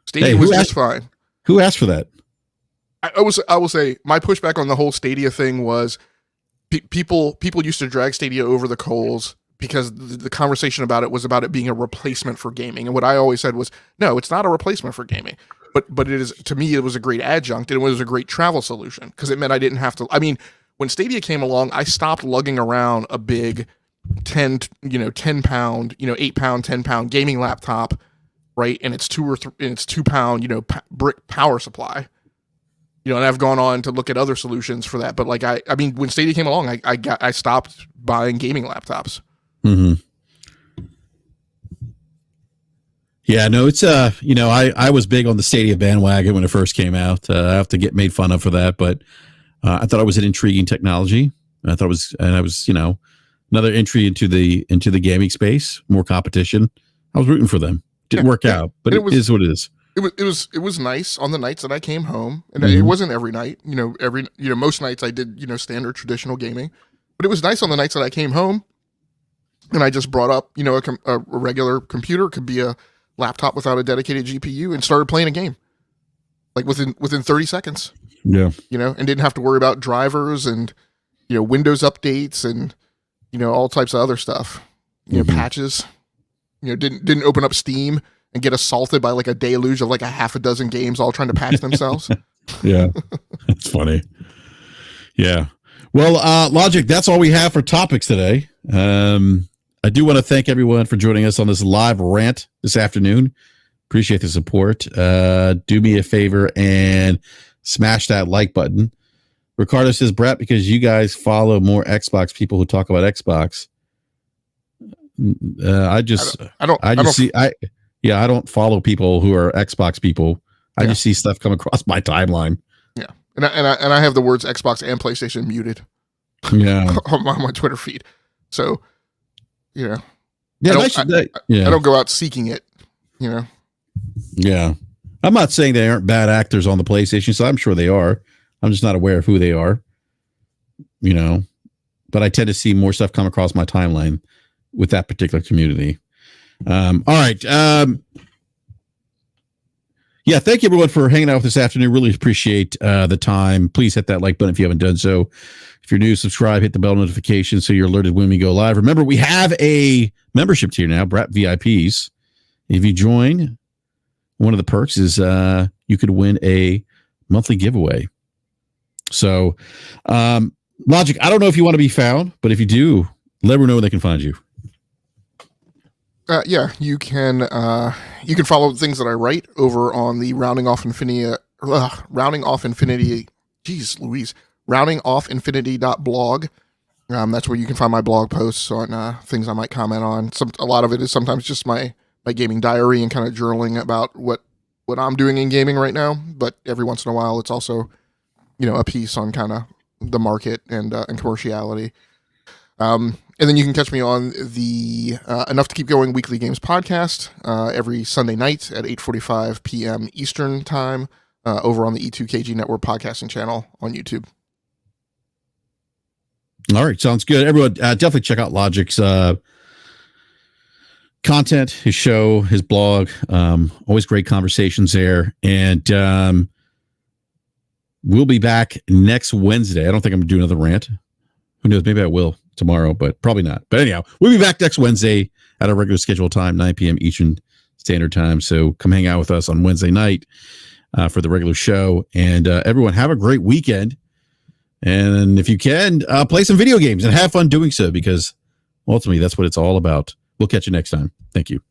Stadia was just fine. Who asked for that? I will say my pushback on the whole Stadia thing was people used to drag Stadia over the coals because the conversation about it was about it being a replacement for gaming. And what I always said was, no, it's not a replacement for gaming. But it is, to me, it was a great adjunct, and it was a great travel solution because it meant I didn't have to. I mean, when Stadia came along, I stopped lugging around a big 10 pound, 8 pound, 10 pound gaming laptop, right? And it's 2 pound, brick power supply. And I've gone on to look at other solutions for that. But like, I mean, when Stadia came along, I stopped buying gaming laptops. Mm-hmm. Yeah, no, it's I was big on the Stadia bandwagon when it first came out. I have to get made fun of for that, but I thought it was an intriguing technology. I was another entry into the gaming space, more competition. I was rooting for them. Didn't work out, but it is what it is. It was nice on the nights that I came home, and it wasn't every night. Most nights I did standard traditional gaming, but it was nice on the nights that I came home, and I just brought up a regular computer. It could be a laptop without a dedicated GPU, and started playing a game like within 30 seconds. Yeah, and didn't have to worry about drivers and Windows updates and all types of other stuff. Patches. Didn't open up Steam and get assaulted by like a deluge of like a half a dozen games all trying to patch themselves. Yeah, that's funny. Yeah. Well, Logic, that's all we have for topics today. I do want to thank everyone for joining us on this live rant this afternoon. Appreciate the support. Do me a favor and smash that like button. Ricardo says, BRAP, because you guys follow more Xbox people who talk about Xbox. I don't follow people who are Xbox people. I just see stuff come across my timeline. Yeah. And I have the words Xbox and PlayStation muted. Yeah. on my Twitter feed. So, Yeah. I don't go out seeking it, Yeah. I'm not saying they aren't bad actors on the PlayStation side. I'm sure they are. I'm just not aware of who they are, but I tend to see more stuff come across my timeline with that particular community. All right. Yeah. Thank you everyone for hanging out this afternoon. Really appreciate the time. Please hit that like button if you haven't done so. If you're new, subscribe, hit the bell notification so you're alerted when we go live. Remember, we have a membership tier now, BRAP VIPs. If you join, one of the perks is you could win a monthly giveaway. So, Logic, I don't know if you want to be found, but if you do let everyone know where they can find you. Yeah, you can follow the things that I write over on the Rounding Off Infinity. Jeez Louise, roundingoffInfinity.blog. That's where you can find my blog posts on things I might comment on. A lot of it is sometimes just my gaming diary and kind of journaling about what I'm doing in gaming right now. But every once in a while, it's also, a piece on kind of the market and commerciality. And then you can catch me on the Enough to Keep Going Weekly Games podcast every Sunday night at 8:45 p.m. Eastern Time over on the E2KG Network podcasting channel on YouTube. All right, sounds good. Everyone, definitely check out Logic's content, his show, his blog. Always great conversations there. And we'll be back next Wednesday. I don't think I'm going to do another rant. Who knows? Maybe I will tomorrow, but probably not. But anyhow, we'll be back next Wednesday at our regular scheduled time, 9 p.m. Eastern Standard Time. So come hang out with us on Wednesday night for the regular show. And everyone, have a great weekend. And if you can, play some video games and have fun doing so, because ultimately that's what it's all about. We'll catch you next time. Thank you.